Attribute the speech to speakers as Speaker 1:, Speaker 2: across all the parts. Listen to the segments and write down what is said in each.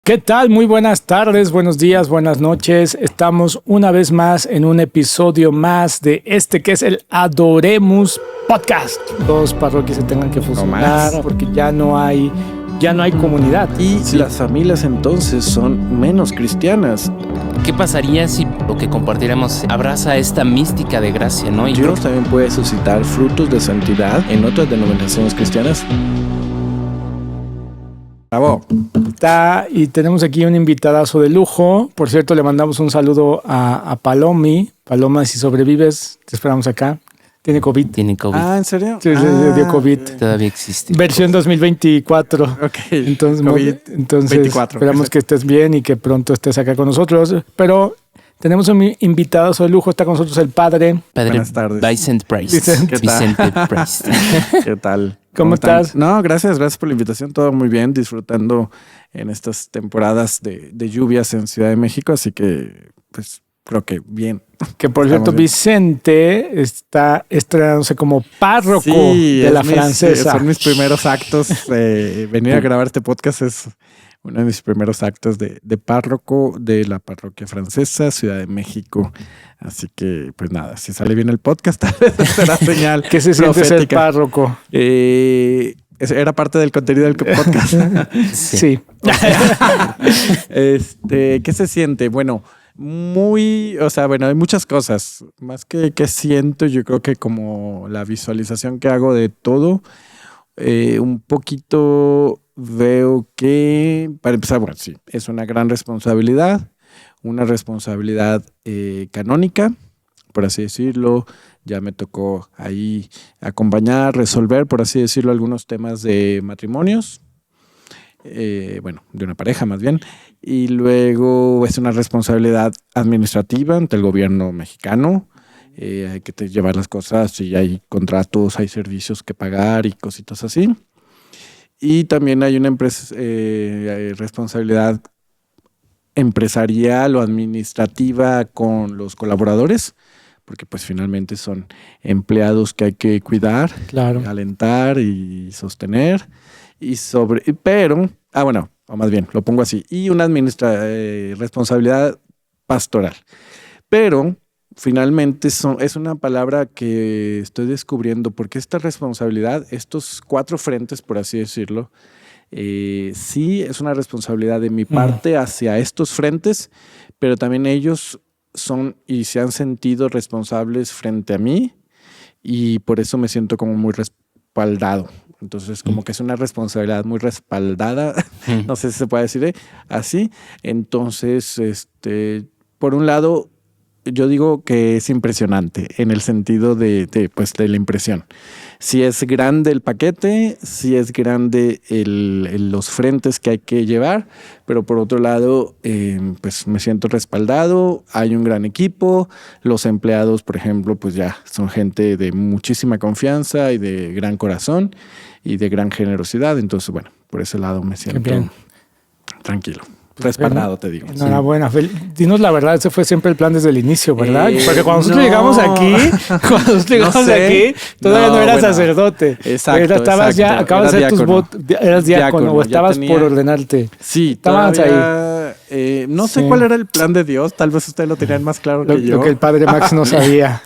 Speaker 1: ¿Qué tal? Muy buenas tardes, buenos días, buenas noches. Estamos una vez más en un episodio más de que es el Adoremus Podcast. Dos parroquias se tengan que fusionar porque ya no hay comunidad.
Speaker 2: Y las familias entonces son menos cristianas.
Speaker 3: ¿Qué pasaría si lo que compartiéramos abraza esta mística de gracia, no? Y
Speaker 2: Dios también puede suscitar frutos de santidad en otras denominaciones cristianas. Bravo.
Speaker 1: Y tenemos aquí un invitadazo de lujo. Por cierto, le mandamos un saludo a Palomi. Paloma, si sobrevives, te esperamos acá. Tiene COVID.
Speaker 3: Tiene COVID.
Speaker 2: Ah, ¿en serio?
Speaker 1: Sí, le dio COVID.
Speaker 3: Todavía existe.
Speaker 1: Versión 2024.
Speaker 2: Ok.
Speaker 1: Entonces,
Speaker 2: COVID 24.
Speaker 1: Esperamos que estés bien y que pronto estés acá con nosotros. Pero tenemos un invitadazo de lujo. Está con nosotros el padre.
Speaker 2: Buenas tardes.
Speaker 3: Vicente Price.
Speaker 1: Vicente.
Speaker 3: Vicente Price.
Speaker 2: ¿Qué tal?
Speaker 1: ¿Cómo estás?
Speaker 2: No, gracias por la invitación. Todo muy bien, disfrutando en estas temporadas de lluvias en Ciudad de México. Así que, pues, creo que bien.
Speaker 1: Que por cierto, Vicente está estrenándose como párroco de la Francesa.
Speaker 2: Son mis primeros actos. Venir a grabar este podcast es uno de mis primeros actos de párroco de la parroquia francesa, Ciudad de México. Así que, pues nada, si sale bien el podcast, tal vez será señal.
Speaker 1: ¿Qué se siente ser párroco?
Speaker 2: Era parte del contenido del podcast.
Speaker 1: Sí.
Speaker 2: ¿Qué se siente? Bueno, hay muchas cosas. Más que siento, yo creo que como la visualización que hago de todo, un poquito veo que, para empezar, bueno, sí, es una gran responsabilidad, una responsabilidad canónica, por así decirlo. Ya me tocó ahí acompañar, resolver, por así decirlo, algunos temas de matrimonios. De una pareja más bien. Y luego es una responsabilidad administrativa ante el gobierno mexicano. Hay que llevar las cosas, si hay contratos, hay servicios que pagar y cositas así. Y también hay una responsabilidad empresarial o administrativa con los colaboradores, porque pues finalmente son empleados que hay que cuidar,
Speaker 1: claro,
Speaker 2: alentar y sostener. O más bien, lo pongo así, y una responsabilidad pastoral. Pero finalmente es una palabra que estoy descubriendo, porque esta responsabilidad, estos 4 frentes, por así decirlo, sí es una responsabilidad de mi parte hacia estos frentes, pero también ellos son y se han sentido responsables frente a mí, y por eso me siento como muy respaldado. Entonces, como que es una responsabilidad muy respaldada, no sé si se puede decir así. Entonces, por un lado, yo digo que es impresionante en el sentido de la impresión. Si es grande el paquete, si es grande los frentes que hay que llevar, pero por otro lado, pues me siento respaldado, hay un gran equipo, los empleados, por ejemplo, pues ya son gente de muchísima confianza y de gran corazón y de gran generosidad. Entonces, bueno, por ese lado me siento tranquilo. Respaldado, te digo.
Speaker 1: Enhorabuena. Sí. Dinos la verdad, ese fue siempre el plan desde el inicio, ¿verdad? Porque cuando nosotros llegamos aquí, todavía no eras sacerdote.
Speaker 2: Exacto.
Speaker 1: Estabas ya, acabas de hacer tus votos, eras diácono o estabas por ordenarte.
Speaker 2: Sí,
Speaker 1: estabas
Speaker 2: ahí. No sé cuál era el plan de Dios, tal vez ustedes lo tenían más claro que yo.
Speaker 1: Lo que el padre Max no sabía.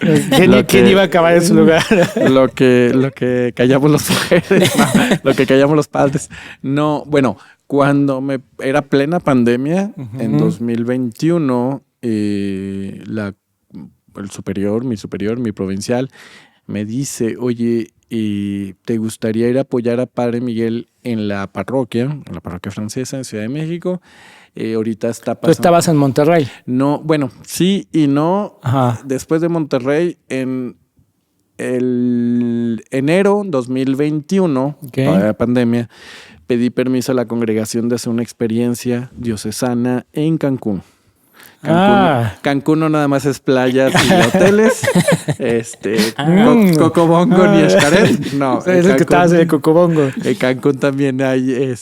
Speaker 1: ¿Quién iba a acabar en su lugar?
Speaker 2: Lo que callamos las mujeres, lo que callamos los padres. No, bueno. Cuando era plena pandemia, en 2021, mi provincial, me dice, oye, ¿te gustaría ir a apoyar a Padre Miguel en la parroquia francesa en Ciudad de México? Ahorita está pasando.
Speaker 1: ¿Tú estabas en Monterrey?
Speaker 2: No, bueno, sí y no.
Speaker 1: Ajá.
Speaker 2: Después de Monterrey, en el enero 2021, la pandemia, pedí permiso a la congregación de hacer una experiencia diocesana en Cancún. Cancún no nada más es playas y hoteles, Cocobongo ni Xcaret. No,
Speaker 1: es el que estabas en el Cocobongo.
Speaker 2: En Cancún también hay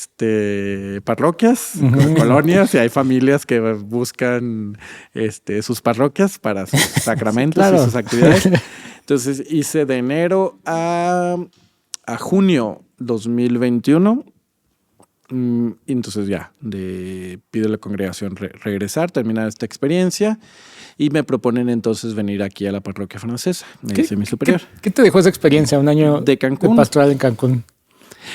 Speaker 2: parroquias, colonias, y hay familias que buscan sus parroquias para sus sacramentos y sus actividades. Entonces hice de enero a junio 2021 Y entonces ya, pido a la congregación regresar, terminar esta experiencia y me proponen entonces venir aquí a la parroquia francesa, me dice mi superior.
Speaker 1: ¿Qué te dejó esa experiencia, un año
Speaker 2: de Cancún?
Speaker 1: De pastoral en Cancún.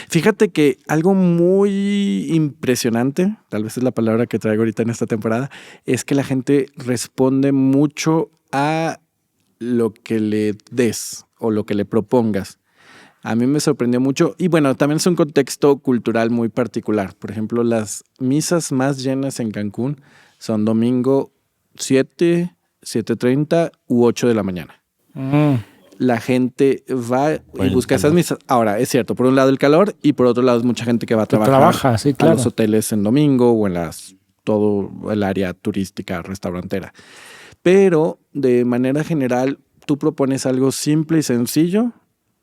Speaker 2: Fíjate que algo muy impresionante, tal vez es la palabra que traigo ahorita en esta temporada, es que la gente responde mucho a lo que le des o lo que le propongas. A mí me sorprendió mucho y bueno, también es un contexto cultural muy particular. Por ejemplo, las misas más llenas en Cancún son domingo 7, 7:30 u 8 de la mañana. La gente va y busca esas misas. Ahora, es cierto, por un lado el calor y por otro lado es mucha gente que va a trabajar
Speaker 1: sí, claro.
Speaker 2: a los hoteles en domingo o en todo el área turística, restaurantera. Pero de manera general, tú propones algo simple y sencillo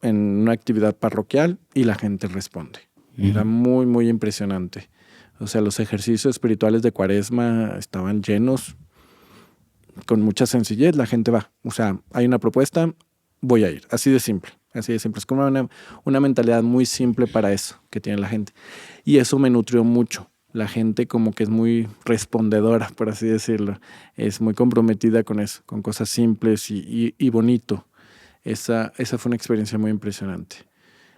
Speaker 2: en una actividad parroquial y la gente responde. Era muy, muy impresionante. O sea, los ejercicios espirituales de Cuaresma estaban llenos con mucha sencillez. La gente va. O sea, hay una propuesta, voy a ir. Así de simple. Así de simple. Es como una mentalidad muy simple para eso que tiene la gente. Y eso me nutrió mucho. La gente como que es muy respondedora, por así decirlo. Es muy comprometida con eso, con cosas simples y bonito. Esa fue una experiencia muy impresionante.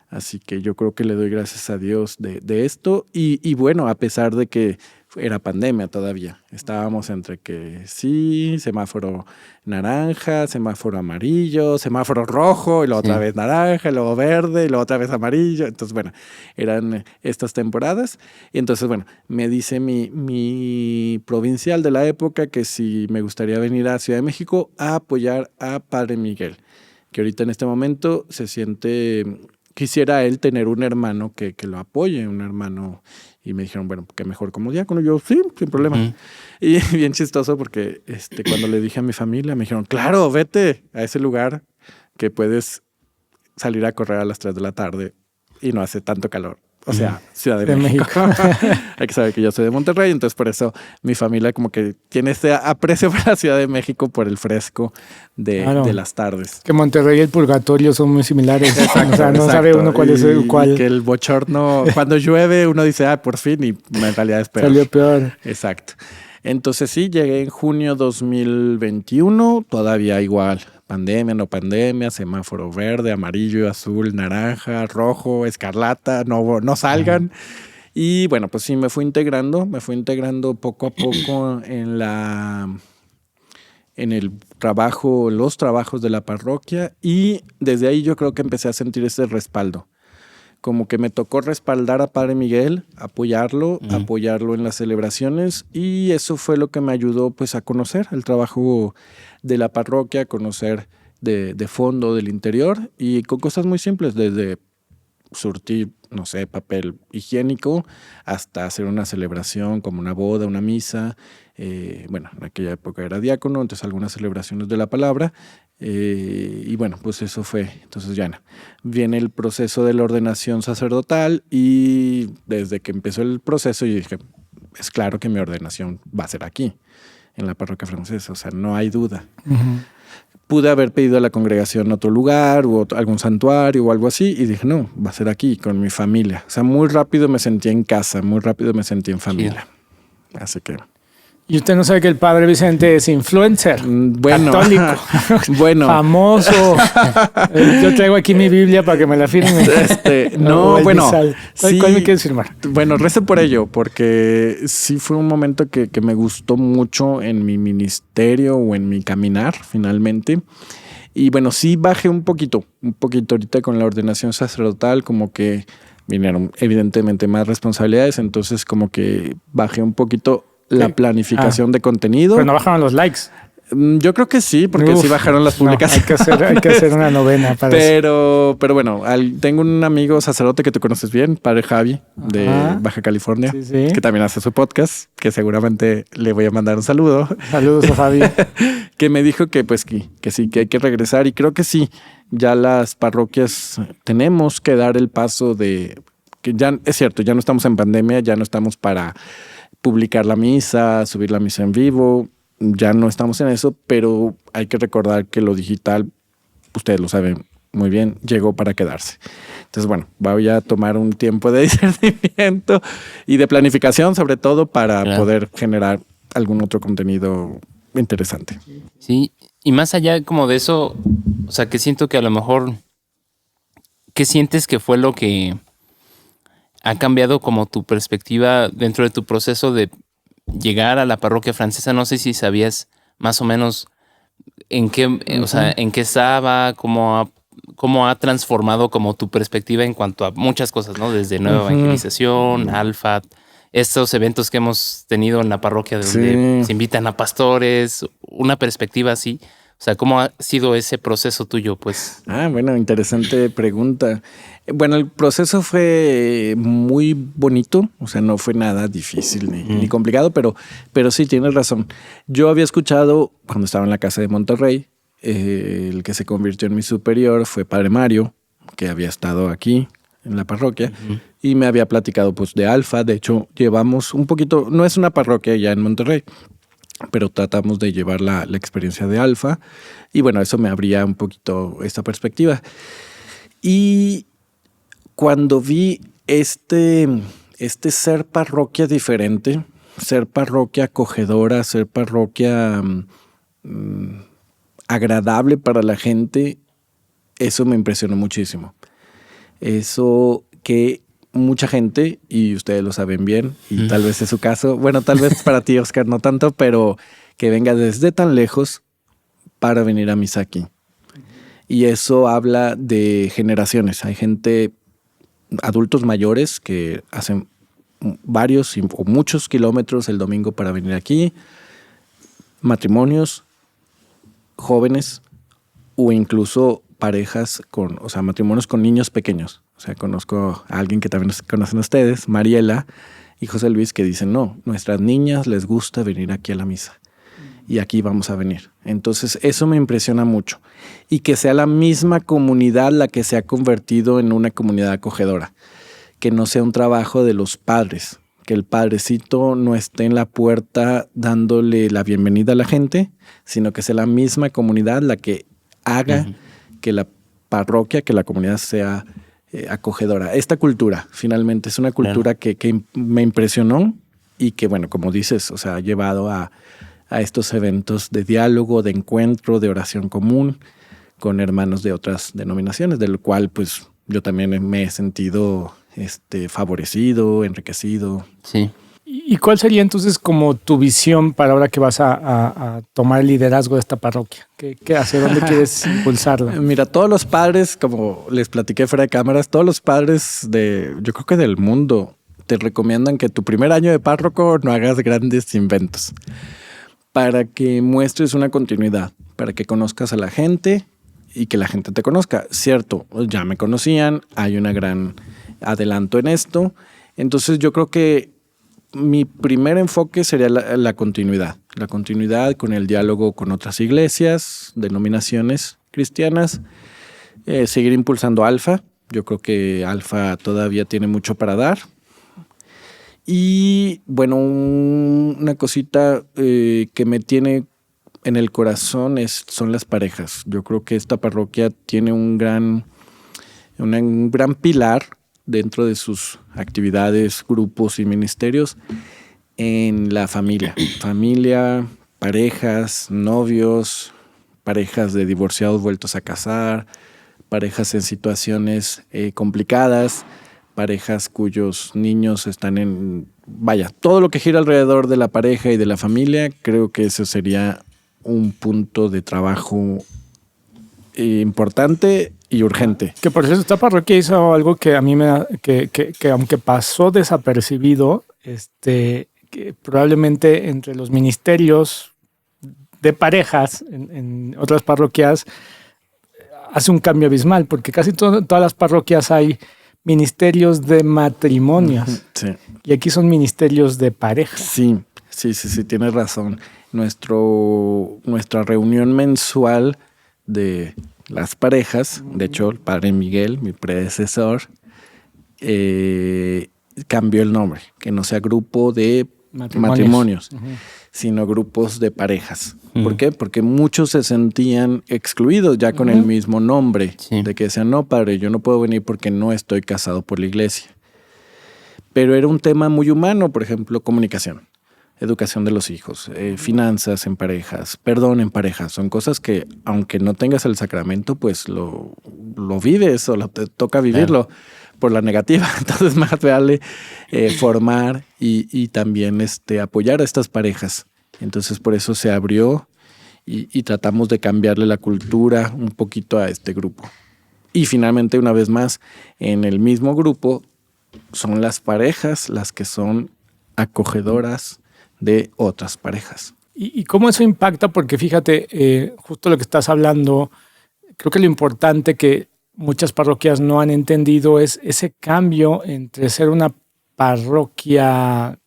Speaker 2: Así que yo creo que le doy gracias a Dios de esto. Y bueno, a pesar de que era pandemia todavía. Estábamos entre que sí, semáforo naranja, semáforo amarillo, semáforo rojo, y luego otra vez naranja, y luego verde, y luego otra vez amarillo. Entonces, bueno, eran estas temporadas. Y entonces, bueno, me dice mi provincial de la época que si me gustaría venir a Ciudad de México a apoyar a Padre Miguel, que ahorita en este momento se siente, quisiera él tener un hermano que lo apoye, un hermano. Y me dijeron, bueno, que mejor como diácono. Yo, sí, sin problema. Y bien chistoso porque cuando le dije a mi familia, me dijeron, claro, vete a ese lugar que puedes salir a correr a las 3 de la tarde y no hace tanto calor. O sea, Ciudad de México. Hay que saber que yo soy de Monterrey, entonces por eso mi familia como que tiene este aprecio por la Ciudad de México por el fresco de las tardes.
Speaker 1: Que Monterrey y el purgatorio son muy similares.
Speaker 2: Exacto,
Speaker 1: o sea, no sabe uno cuál es cuál.
Speaker 2: Que el bochorno, cuando llueve uno dice, por fin, y en realidad es peor.
Speaker 1: Salió peor.
Speaker 2: Exacto. Entonces sí, llegué en junio 2021, todavía igual. Pandemia, no pandemia, semáforo verde, amarillo, azul, naranja, rojo, escarlata, no salgan. Y bueno, pues sí, me fui integrando poco a poco en los trabajos de la parroquia, y desde ahí yo creo que empecé a sentir ese respaldo. Como que me tocó respaldar a Padre Miguel, apoyarlo en las celebraciones, y eso fue lo que me ayudó pues a conocer el trabajo de la parroquia, a conocer de fondo, del interior, y con cosas muy simples, desde surtir, no sé, papel higiénico, hasta hacer una celebración como una boda, una misa. Bueno, en aquella época era diácono, entonces algunas celebraciones de la palabra. Y bueno, pues eso fue. Entonces ya no. Viene el proceso de la ordenación sacerdotal, y desde que empezó el proceso yo dije, es claro que mi ordenación va a ser aquí, en la parroquia francesa, o sea, no hay duda. Pude haber pedido a la congregación otro lugar o algún santuario o algo así, y dije, no, va a ser aquí con mi familia. O sea, muy rápido me sentí en casa, muy rápido me sentí en familia. Así que...
Speaker 1: Y usted no sabe que el Padre Vicente es influencer,
Speaker 2: bueno,
Speaker 1: católico,
Speaker 2: bueno,
Speaker 1: famoso. Yo traigo aquí mi Biblia para que me la firme.
Speaker 2: No, bueno,
Speaker 1: ¿Cuál me quieres firmar?
Speaker 2: Bueno, rezo por ello, porque sí fue un momento que me gustó mucho en mi ministerio o en mi caminar, finalmente. Y bueno, sí bajé un poquito ahorita con la ordenación sacerdotal, como que vinieron evidentemente más responsabilidades, entonces como que bajé un poquito la planificación de contenido.
Speaker 1: Pero no bajaron los likes.
Speaker 2: Yo creo que sí, porque sí bajaron las publicaciones.
Speaker 1: Hay que hacer una novena para
Speaker 2: eso. Pero bueno, tengo un amigo sacerdote que tú conoces bien, Padre Javi, de Baja California, que también hace su podcast, que seguramente le voy a mandar un saludo.
Speaker 1: Saludos a Javi.
Speaker 2: Que me dijo que pues que sí, que hay que regresar, y creo que sí, ya las parroquias tenemos que dar el paso de que ya es cierto, ya no estamos en pandemia, ya no estamos para publicar la misa, subir la misa en vivo, ya no estamos en eso, pero hay que recordar que lo digital, ustedes lo saben muy bien, llegó para quedarse. Entonces, bueno, voy a tomar un tiempo de discernimiento y de planificación, sobre todo, para poder generar algún otro contenido interesante.
Speaker 3: Sí, y más allá como de eso, o sea, que siento que a lo mejor, ¿qué sientes que fue lo que ha cambiado como tu perspectiva dentro de tu proceso de llegar a la parroquia francesa? No sé si sabías más o menos en qué, o sea, en qué estaba, cómo ha transformado como tu perspectiva en cuanto a muchas cosas, ¿no? Desde nueva evangelización, Alfa, estos eventos que hemos tenido en la parroquia donde se invitan a pastores, una perspectiva así. O sea, ¿cómo ha sido ese proceso tuyo, pues?
Speaker 2: Bueno, interesante pregunta. Bueno, el proceso fue muy bonito, o sea, no fue nada difícil ni complicado, pero sí tienes razón. Yo había escuchado cuando estaba en la casa de Monterrey, el que se convirtió en mi superior fue Padre Mario, que había estado aquí en la parroquia y me había platicado pues de Alfa. De hecho, llevamos un poquito, no es una parroquia ya en Monterrey, pero tratamos de llevar la experiencia de Alfa y bueno, eso me abría un poquito esta perspectiva. Y cuando vi este ser parroquia diferente, ser parroquia acogedora, ser parroquia agradable para la gente, eso me impresionó muchísimo. Eso que mucha gente, y ustedes lo saben bien, y tal vez es su caso, bueno, tal vez para ti, Oscar, no tanto, pero que venga desde tan lejos para venir a misa aquí. Y eso habla de generaciones. Hay gente, adultos mayores, que hacen varios o muchos kilómetros el domingo para venir aquí, matrimonios, jóvenes, o incluso parejas matrimonios con niños pequeños. O sea, conozco a alguien que también conocen ustedes, Mariela y José Luis, que dicen, no, nuestras niñas les gusta venir aquí a la misa y aquí vamos a venir. Entonces, eso me impresiona mucho. Y que sea la misma comunidad la que se ha convertido en una comunidad acogedora. Que no sea un trabajo de los padres, que el padrecito no esté en la puerta dándole la bienvenida a la gente, sino que sea la misma comunidad la que haga que la parroquia, que la comunidad sea acogedora. Esta cultura, finalmente, es una cultura que me impresionó y que, bueno, como dices, o sea, ha llevado a estos eventos de diálogo, de encuentro, de oración común con hermanos de otras denominaciones, del cual, pues, yo también me he sentido favorecido, enriquecido.
Speaker 3: Sí.
Speaker 1: ¿Y cuál sería entonces como tu visión para ahora que vas a tomar el liderazgo de esta parroquia? ¿Hacia dónde quieres impulsarla?
Speaker 2: Mira, todos los padres, como les platiqué fuera de cámaras, todos los padres yo creo que del mundo, te recomiendan que tu primer año de párroco no hagas grandes inventos, para que muestres una continuidad, para que conozcas a la gente y que la gente te conozca. Cierto, ya me conocían, hay una gran adelanto en esto. Entonces yo creo que mi primer enfoque sería la continuidad. La continuidad con el diálogo con otras iglesias, denominaciones cristianas. Seguir impulsando Alfa. Yo creo que Alfa todavía tiene mucho para dar. Y bueno, una cosita que me tiene en el corazón son las parejas. Yo creo que esta parroquia tiene un gran pilar dentro de sus actividades, grupos y ministerios en la familia. Familia, parejas, novios, parejas de divorciados vueltos a casar, parejas en situaciones complicadas, parejas cuyos niños están todo lo que gira alrededor de la pareja y de la familia. Creo que eso sería un punto de trabajo importante y urgente.
Speaker 1: Que por eso esta parroquia hizo algo que a mí que aunque pasó desapercibido, que probablemente entre los ministerios de parejas en otras parroquias hace un cambio abismal, porque casi todas las parroquias hay ministerios de matrimonios.
Speaker 2: Sí.
Speaker 1: Y aquí son ministerios de parejas.
Speaker 2: Sí, tienes razón. Nuestra reunión mensual de las parejas, de hecho, el padre Miguel, mi predecesor, cambió el nombre, que no sea grupo de matrimonios, sino grupos de parejas. ¿Por qué? Porque muchos se sentían excluidos ya con el mismo nombre, de que decían, no, padre, yo no puedo venir porque no estoy casado por la iglesia. Pero era un tema muy humano, por ejemplo, comunicación, educación de los hijos, finanzas en parejas, perdón en parejas. Son cosas que, aunque no tengas el sacramento, pues lo vives o te toca vivirlo por la negativa. Entonces más vale formar y también apoyar a estas parejas. Entonces por eso se abrió y tratamos de cambiarle la cultura un poquito a este grupo. Y finalmente, una vez más, en el mismo grupo son las parejas las que son acogedoras de otras parejas.
Speaker 1: ¿Y cómo eso impacta? Porque fíjate, justo lo que estás hablando, creo que lo importante que muchas parroquias no han entendido es ese cambio entre ser una parroquia,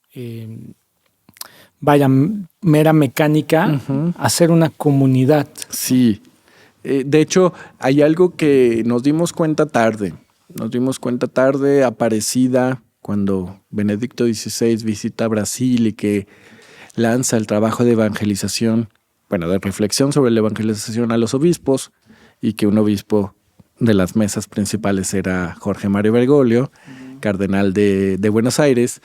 Speaker 1: mera mecánica, a ser una comunidad.
Speaker 2: Sí. De hecho, hay algo que nos dimos cuenta tarde. Aparecida, cuando Benedicto XVI visita Brasil y que lanza el trabajo de evangelización, de reflexión sobre la evangelización a los obispos, y que un obispo de las mesas principales era Jorge Mario Bergoglio, cardenal de Buenos Aires,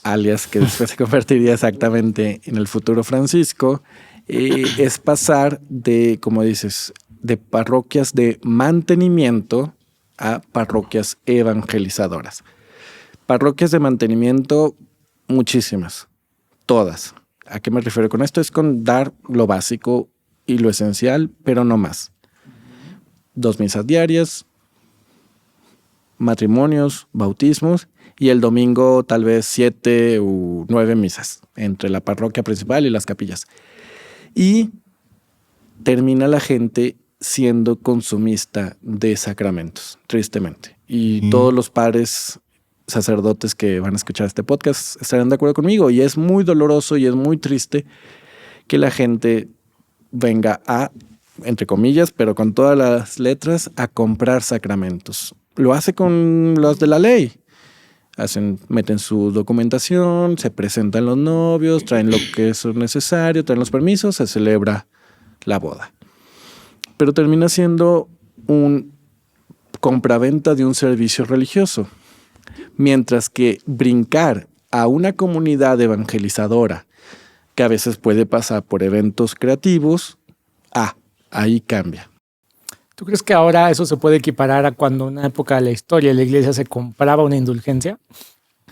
Speaker 2: alias que después se convertiría exactamente en el futuro Francisco. Es pasar de, como dices, de parroquias de mantenimiento a parroquias evangelizadoras. Parroquias de mantenimiento, muchísimas, todas. ¿A qué me refiero con esto? Es con dar lo básico y lo esencial, pero no más. 2 misas diarias, matrimonios, bautismos, y el domingo tal vez 7 u 9 misas entre la parroquia principal y las capillas. Y termina la gente siendo consumista de sacramentos, tristemente. Y todos los padres sacerdotes que van a escuchar este podcast estarán de acuerdo conmigo. Y es muy doloroso y es muy triste que la gente venga a, entre comillas, pero con todas las letras, a comprar sacramentos. Lo hace con los de la ley. Meten su documentación, se presentan los novios, traen lo que es necesario, traen los permisos, se celebra la boda. Pero termina siendo un compraventa de un servicio religioso. Mientras que brincar a una comunidad evangelizadora, que a veces puede pasar por eventos creativos, ahí cambia.
Speaker 1: ¿Tú crees que ahora eso se puede equiparar a cuando en una época de la historia la iglesia se compraba una indulgencia?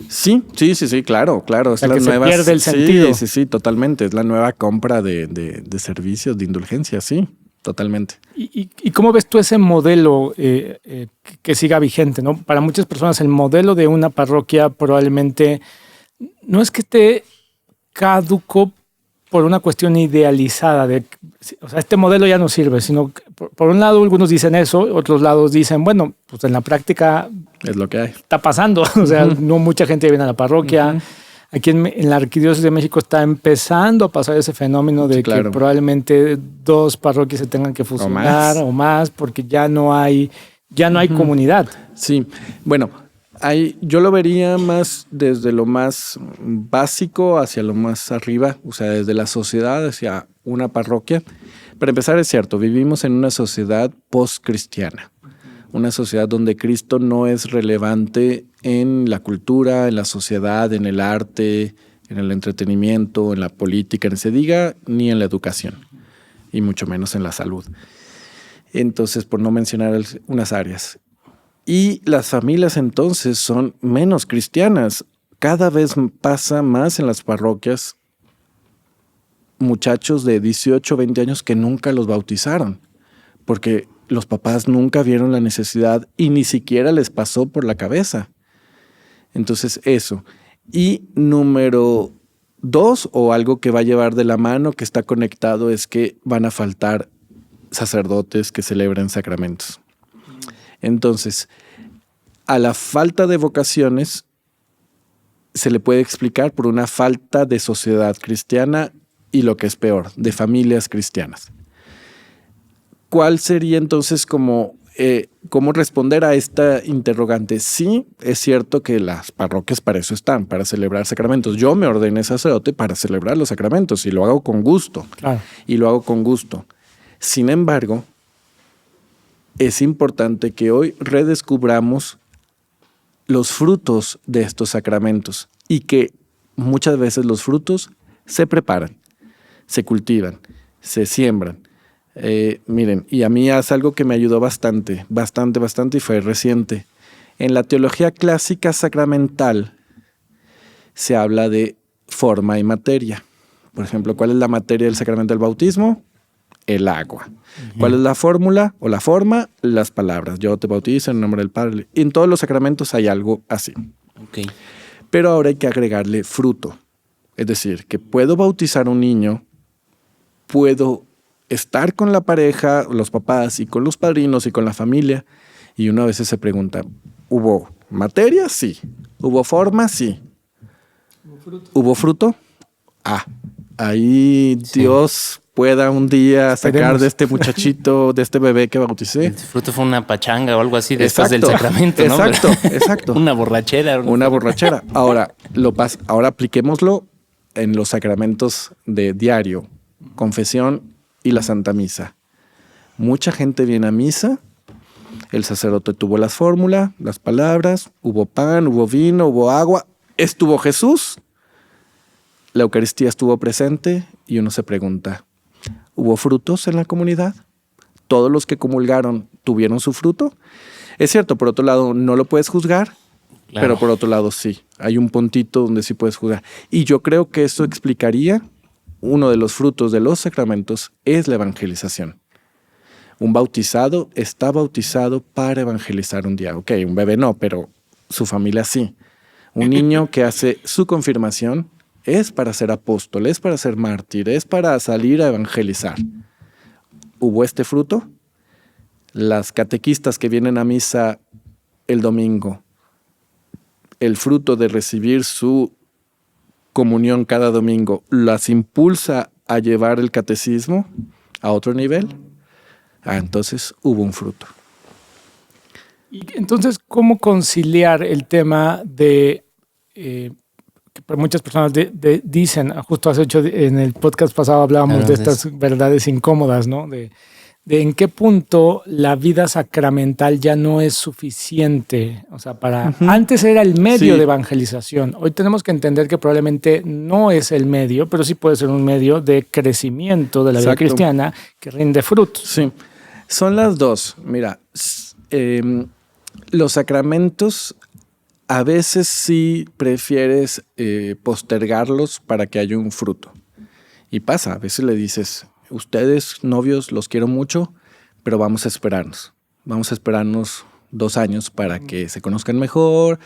Speaker 2: Sí, claro.
Speaker 1: O sea, que se pierde el sentido.
Speaker 2: Sí, totalmente. Es la nueva compra de servicios de indulgencia, sí, totalmente.
Speaker 1: ¿Y cómo ves tú ese modelo que siga vigente, ¿no? Para muchas personas el modelo de una parroquia probablemente no es que esté caduco por una cuestión idealizada o sea, este modelo ya no sirve, sino que por un lado algunos dicen eso, otros lados dicen, bueno, pues en la práctica
Speaker 2: es lo que hay.
Speaker 1: Está pasando, o sea, no mucha gente viene a la parroquia. Aquí en la Arquidiócesis de México está empezando a pasar ese fenómeno de que probablemente 2 parroquias se tengan que fusionar o más porque ya no hay comunidad.
Speaker 2: Sí, bueno, yo lo vería más desde lo más básico hacia lo más arriba, o sea, desde la sociedad hacia una parroquia. Para empezar, es cierto, vivimos en una sociedad post-cristiana, una sociedad donde Cristo no es relevante en la cultura, en la sociedad, en el arte, en el entretenimiento, en la política, ni se diga, ni en la educación, y mucho menos en la salud. Entonces, por no mencionar unas áreas. Y las familias entonces son menos cristianas. Cada vez pasa más en las parroquias muchachos de 18, 20 años que nunca los bautizaron, porque los papás nunca vieron la necesidad y ni siquiera les pasó por la cabeza. Entonces eso. Y número 2, o algo que va a llevar de la mano, que está conectado, es que van a faltar sacerdotes que celebren sacramentos. Entonces, a la falta de vocaciones se le puede explicar por una falta de sociedad cristiana y, lo que es peor, de familias cristianas. ¿Cuál sería entonces como ¿cómo responder a esta interrogante? Sí, es cierto que las parroquias para eso están, para celebrar sacramentos. Yo me ordené sacerdote para celebrar los sacramentos y lo hago con gusto.
Speaker 1: Claro.
Speaker 2: Y lo hago con gusto. Sin embargo, es importante que hoy redescubramos los frutos de estos sacramentos y que muchas veces los frutos se preparan, se cultivan, se siembran. Miren, y a mí es algo que me ayudó bastante y fue reciente. En la teología clásica sacramental se habla de forma y materia. Por ejemplo, ¿cuál es la materia del sacramento del bautismo? El agua. ¿Cuál es la fórmula o la forma? Las palabras. Yo te bautizo en el nombre del Padre. Y en todos los sacramentos hay algo así.
Speaker 3: Okay.
Speaker 2: Pero ahora hay que agregarle fruto. Es decir, que puedo bautizar a un niño, puedo estar con la pareja, los papás y con los padrinos y con la familia. Y uno a veces se pregunta, ¿hubo materia? Sí. ¿Hubo forma? Sí. ¿Hubo fruto? Ahí sí. Dios pueda un día sacar de este muchachito, de este bebé que bauticé.
Speaker 3: El fruto fue una pachanga o algo así después del sacramento, ¿no?
Speaker 2: Exacto.
Speaker 3: Una borrachera.
Speaker 2: Una borrachera. Ahora apliquémoslo en los sacramentos de diario, confesión y la Santa Misa. Mucha gente viene a misa, el sacerdote tuvo las fórmulas, las palabras, hubo pan, hubo vino, hubo agua, estuvo Jesús, la Eucaristía estuvo presente y uno se pregunta, ¿hubo frutos en la comunidad? ¿Todos los que comulgaron tuvieron su fruto? Es cierto, por otro lado, no lo puedes juzgar, claro. Pero por otro lado sí. Hay un puntito donde sí puedes juzgar. Y yo creo que eso explicaría uno de los frutos de los sacramentos es la evangelización. Un bautizado está bautizado para evangelizar un día. Ok, un bebé no, pero su familia sí. Un niño que hace su confirmación es para ser apóstol, es para ser mártir, es para salir a evangelizar. ¿Hubo este fruto? Las catequistas que vienen a misa el domingo, el fruto de recibir su comunión cada domingo, ¿las impulsa a llevar el catecismo a otro nivel? Entonces hubo un fruto.
Speaker 1: Y entonces, ¿cómo conciliar el tema de... que muchas personas dicen, justo hace 8 en el podcast pasado hablábamos de estas verdades incómodas, ¿no? De en qué punto la vida sacramental ya no es suficiente. O sea, antes era el medio de evangelización. Hoy tenemos que entender que probablemente no es el medio, pero sí puede ser un medio de crecimiento de la vida cristiana que rinde frutos.
Speaker 2: Sí, son las dos. Mira, los sacramentos a veces sí prefieres postergarlos para que haya un fruto. Y pasa, a veces le dices, ustedes novios los quiero mucho, pero vamos a esperarnos. Vamos a esperarnos 2 años para que se conozcan mejor.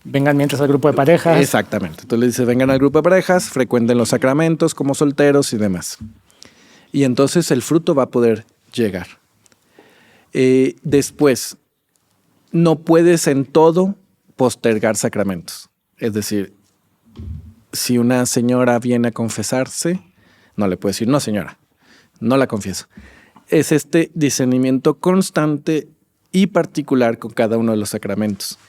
Speaker 1: Vengan mientras al grupo de parejas.
Speaker 2: Exactamente. Entonces le dices, vengan al grupo de parejas, frecuenten los sacramentos como solteros y demás. Y entonces el fruto va a poder llegar. Después, no puedes en todo postergar sacramentos. Es decir, si una señora viene a confesarse, no le puedes decir, no señora, no la confieso. Es este discernimiento constante y particular con cada uno de los sacramentos.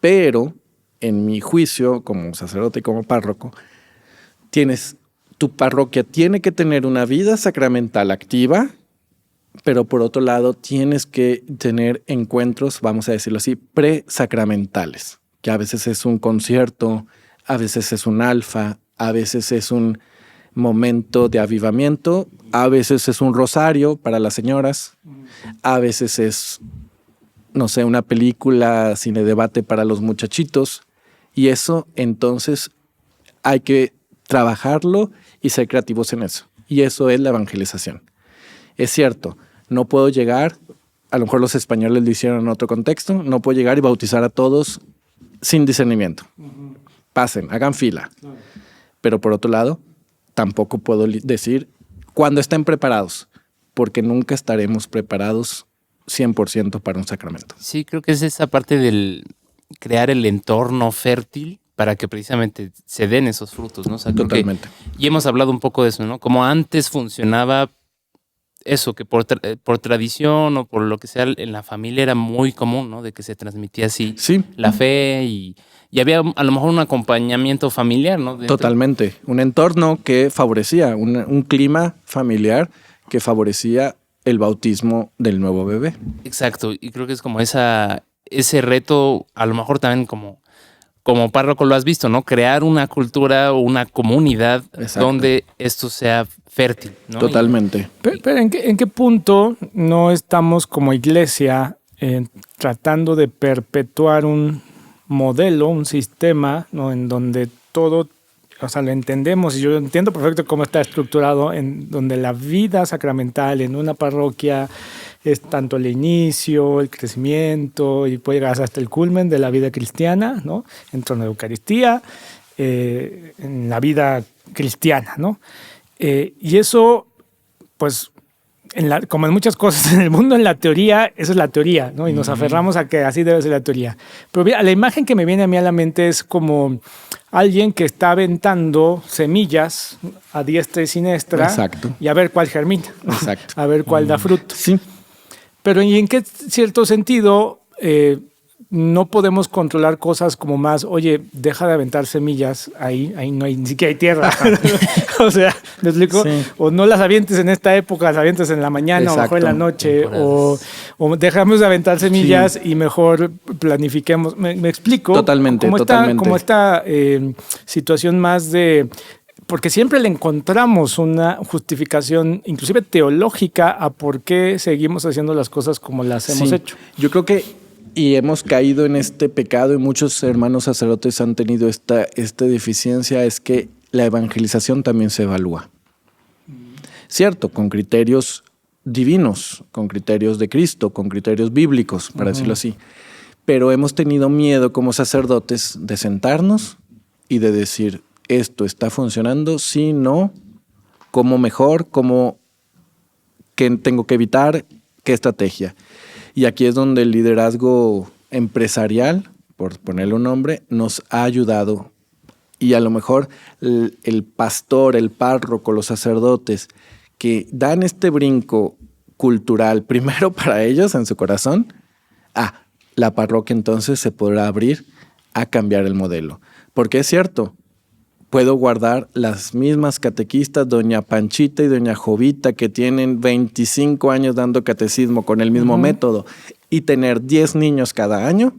Speaker 2: Pero, en mi juicio, como sacerdote y como párroco, tu parroquia tiene que tener una vida sacramental activa, pero por otro lado tienes que tener encuentros, vamos a decirlo así, presacramentales, que a veces es un concierto, a veces es un alfa, a veces es un momento de avivamiento, a veces es un rosario para las señoras, a veces es, no sé, una película, cine debate para los muchachitos, y eso entonces hay que trabajarlo y ser creativos en eso. Y eso es la evangelización. Es cierto, no puedo llegar, a lo mejor los españoles lo hicieron en otro contexto, no puedo llegar y bautizar a todos sin discernimiento. Pasen, hagan fila. Pero por otro lado, tampoco puedo decir cuando estén preparados, porque nunca estaremos preparados 100% para un sacramento.
Speaker 3: Sí, creo que es esa parte del crear el entorno fértil para que precisamente se den esos frutos, ¿no? O sea,
Speaker 2: totalmente.
Speaker 3: Y hemos hablado un poco de eso, ¿no? Como antes funcionaba eso, que por tradición o por lo que sea, en la familia era muy común, ¿no? De que se transmitía así
Speaker 2: Sí.
Speaker 3: la fe y había a lo mejor un acompañamiento familiar, ¿no? Dentro.
Speaker 2: Totalmente. Un entorno que favorecía, un clima familiar que favorecía el bautismo del nuevo bebé.
Speaker 3: Exacto, y creo que es como ese reto, a lo mejor también como párroco lo has visto, ¿no? Crear una cultura o una comunidad
Speaker 2: Exacto.
Speaker 3: donde esto sea fértil, ¿no?
Speaker 2: Totalmente.
Speaker 1: Pero ¿en qué punto no estamos como iglesia tratando de perpetuar un modelo, un sistema, ¿no? En donde todo, o sea, lo entendemos y yo entiendo perfecto cómo está estructurado, en donde la vida sacramental en una parroquia es tanto el inicio, el crecimiento y puede llegar hasta el culmen de la vida cristiana, ¿no? En torno a la Eucaristía, en la vida cristiana, ¿no? Y eso, pues, como en muchas cosas en el mundo, en la teoría, eso es la teoría, ¿no? Y nos aferramos a que así debe ser la teoría. Pero mira, la imagen que me viene a mí a la mente es como alguien que está aventando semillas a diestra y siniestra.
Speaker 2: Exacto.
Speaker 1: Y a ver cuál germina, ¿no?
Speaker 2: Exacto.
Speaker 1: A ver cuál da fruto.
Speaker 2: Sí.
Speaker 1: Pero ¿y en qué cierto sentido no podemos controlar cosas como más, oye, deja de aventar semillas, ahí no hay, ni siquiera hay tierra. O sea, ¿me explico?
Speaker 2: Sí.
Speaker 1: O no las avientes en esta época, las avientes en la mañana o mejor en la noche, o dejamos de aventar semillas y mejor planifiquemos. ¿Me explico?
Speaker 2: Totalmente,
Speaker 1: como
Speaker 2: totalmente.
Speaker 1: Como esta situación más de... Porque siempre le encontramos una justificación, inclusive teológica, a por qué seguimos haciendo las cosas como las hemos hecho.
Speaker 2: Yo creo que y hemos caído en este pecado y muchos hermanos sacerdotes han tenido esta deficiencia, es que la evangelización también se evalúa. Cierto, con criterios divinos, con criterios de Cristo, con criterios bíblicos, para decirlo así. Pero hemos tenido miedo como sacerdotes de sentarnos y de decir, esto está funcionando, sí, no, cómo mejor, qué tengo que evitar, qué estrategia. Y aquí es donde el liderazgo empresarial, por ponerle un nombre, nos ha ayudado. Y a lo mejor el pastor, el párroco, los sacerdotes que dan este brinco cultural, primero para ellos en su corazón, la parroquia entonces se podrá abrir a cambiar el modelo. Porque es cierto, puedo guardar las mismas catequistas, doña Panchita y doña Jovita, que tienen 25 años dando catecismo con el mismo método, y tener 10 niños cada año,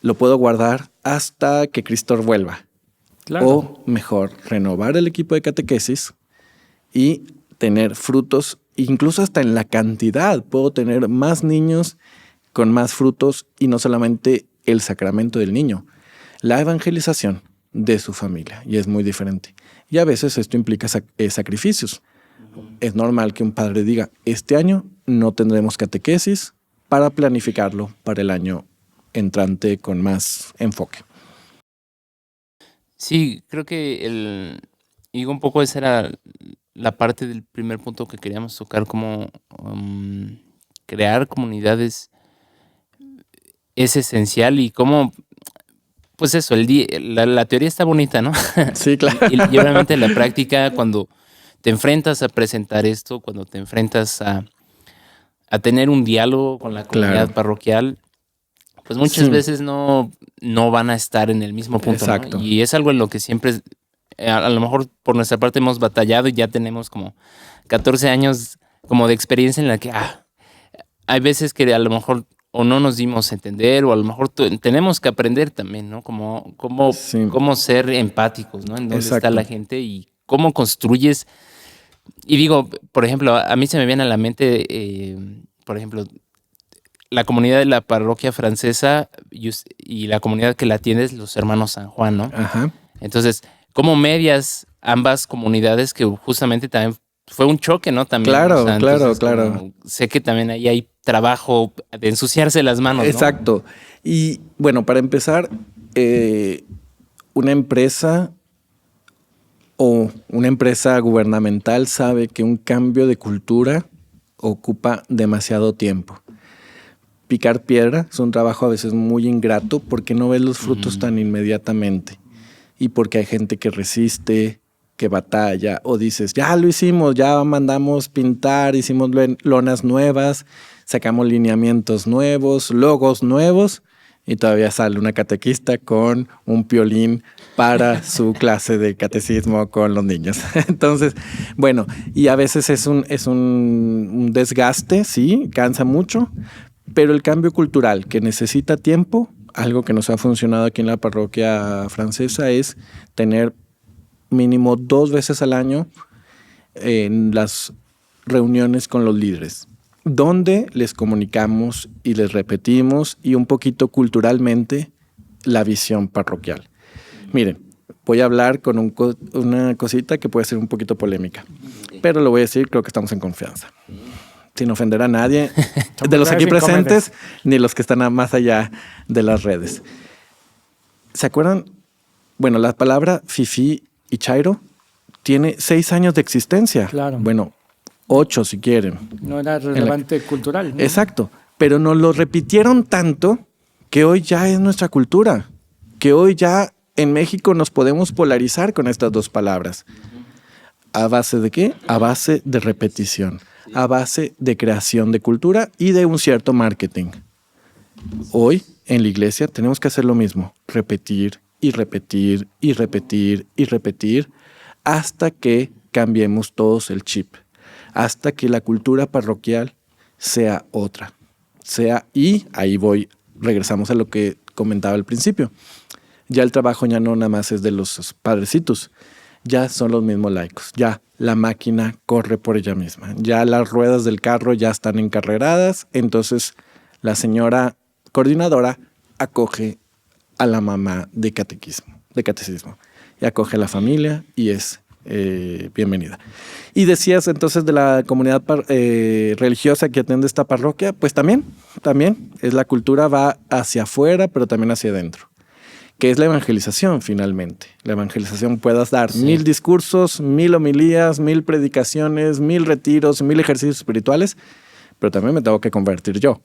Speaker 2: lo puedo guardar hasta que Cristo vuelva.
Speaker 1: Claro.
Speaker 2: O mejor, renovar el equipo de catequesis y tener frutos, incluso hasta en la cantidad. Puedo tener más niños con más frutos y no solamente el sacramento del niño, la evangelización de su familia, y es muy diferente. Y a veces esto implica sacrificios. Es normal que un padre diga, este año no tendremos catequesis para planificarlo para el año entrante con más enfoque.
Speaker 3: Sí, creo que digo, un poco esa era la parte del primer punto que queríamos tocar, como crear comunidades es esencial y cómo, pues eso, la teoría está bonita, ¿no?
Speaker 2: Sí, claro.
Speaker 3: Y obviamente la práctica, cuando te enfrentas a presentar esto, cuando te enfrentas a tener un diálogo con la comunidad parroquial, pues muchas veces no van a estar en el mismo punto.
Speaker 2: Exacto.
Speaker 3: ¿No? Y es algo en lo que siempre, a lo mejor por nuestra parte hemos batallado y ya tenemos como 14 años como de experiencia en la que hay veces que a lo mejor o no nos dimos a entender, o a lo mejor tenemos que aprender también, ¿no? Cómo ser empáticos, ¿no? En dónde está la gente y cómo construyes. Y digo, por ejemplo, a mí se me viene a la mente, por ejemplo, la comunidad de la parroquia francesa y la comunidad que la tiene es los hermanos San Juan, ¿no?
Speaker 2: Ajá.
Speaker 3: Entonces, ¿cómo medias ambas comunidades que justamente también fue un choque, ¿no? También.
Speaker 2: Claro,
Speaker 3: o sea,
Speaker 2: claro.
Speaker 3: Sé que también ahí hay trabajo de ensuciarse las manos, ¿no?
Speaker 2: Exacto. Y bueno, para empezar, una empresa o una empresa gubernamental sabe que un cambio de cultura ocupa demasiado tiempo. Picar piedra es un trabajo a veces muy ingrato porque no ves los frutos tan inmediatamente y porque hay gente que resiste que batalla, o dices, ya lo hicimos, ya mandamos pintar, hicimos lonas nuevas, sacamos lineamientos nuevos, logos nuevos, y todavía sale una catequista con un piolín para su clase de catecismo con los niños. Entonces, bueno, y a veces es un desgaste, sí, cansa mucho, pero el cambio cultural que necesita tiempo, algo que nos ha funcionado aquí en la parroquia francesa, es tener mínimo 2 veces al año en las reuniones con los líderes, donde les comunicamos y les repetimos y un poquito culturalmente la visión parroquial. Miren, voy a hablar con una cosita que puede ser un poquito polémica, pero lo voy a decir, creo que estamos en confianza. Sin ofender a nadie de los aquí presentes, ni los que están más allá de las redes. ¿Se acuerdan? Bueno, la palabra fifí y chairo tiene 6 años de existencia.
Speaker 1: Claro.
Speaker 2: Bueno, 8 si quieren.
Speaker 1: No era relevante cultural, ¿no?
Speaker 2: Exacto. Pero nos lo repitieron tanto que hoy ya es nuestra cultura. Que hoy ya en México nos podemos polarizar con estas 2 palabras. ¿A base de qué? A base de repetición. A base de creación de cultura y de un cierto marketing. Hoy en la iglesia tenemos que hacer lo mismo. Repetir y repetir y repetir y repetir hasta que cambiemos todos el chip. Hasta que la cultura parroquial sea otra. Y ahí regresamos a lo que comentaba al principio. Ya el trabajo ya no nada más es de los padrecitos, ya son los mismos laicos, ya la máquina corre por ella misma, ya las ruedas del carro ya están encarreradas, entonces la señora coordinadora acoge a la mamá de catecismo, y acoge a la familia y es bienvenida. Y decías entonces de la comunidad religiosa que atiende esta parroquia, pues también es la cultura va hacia afuera, pero también hacia adentro, que es la evangelización finalmente. La evangelización, puedas dar 1000 discursos, 1000 homilías, 1000 predicaciones, 1000 retiros, 1000 ejercicios espirituales, pero también me tengo que convertir yo.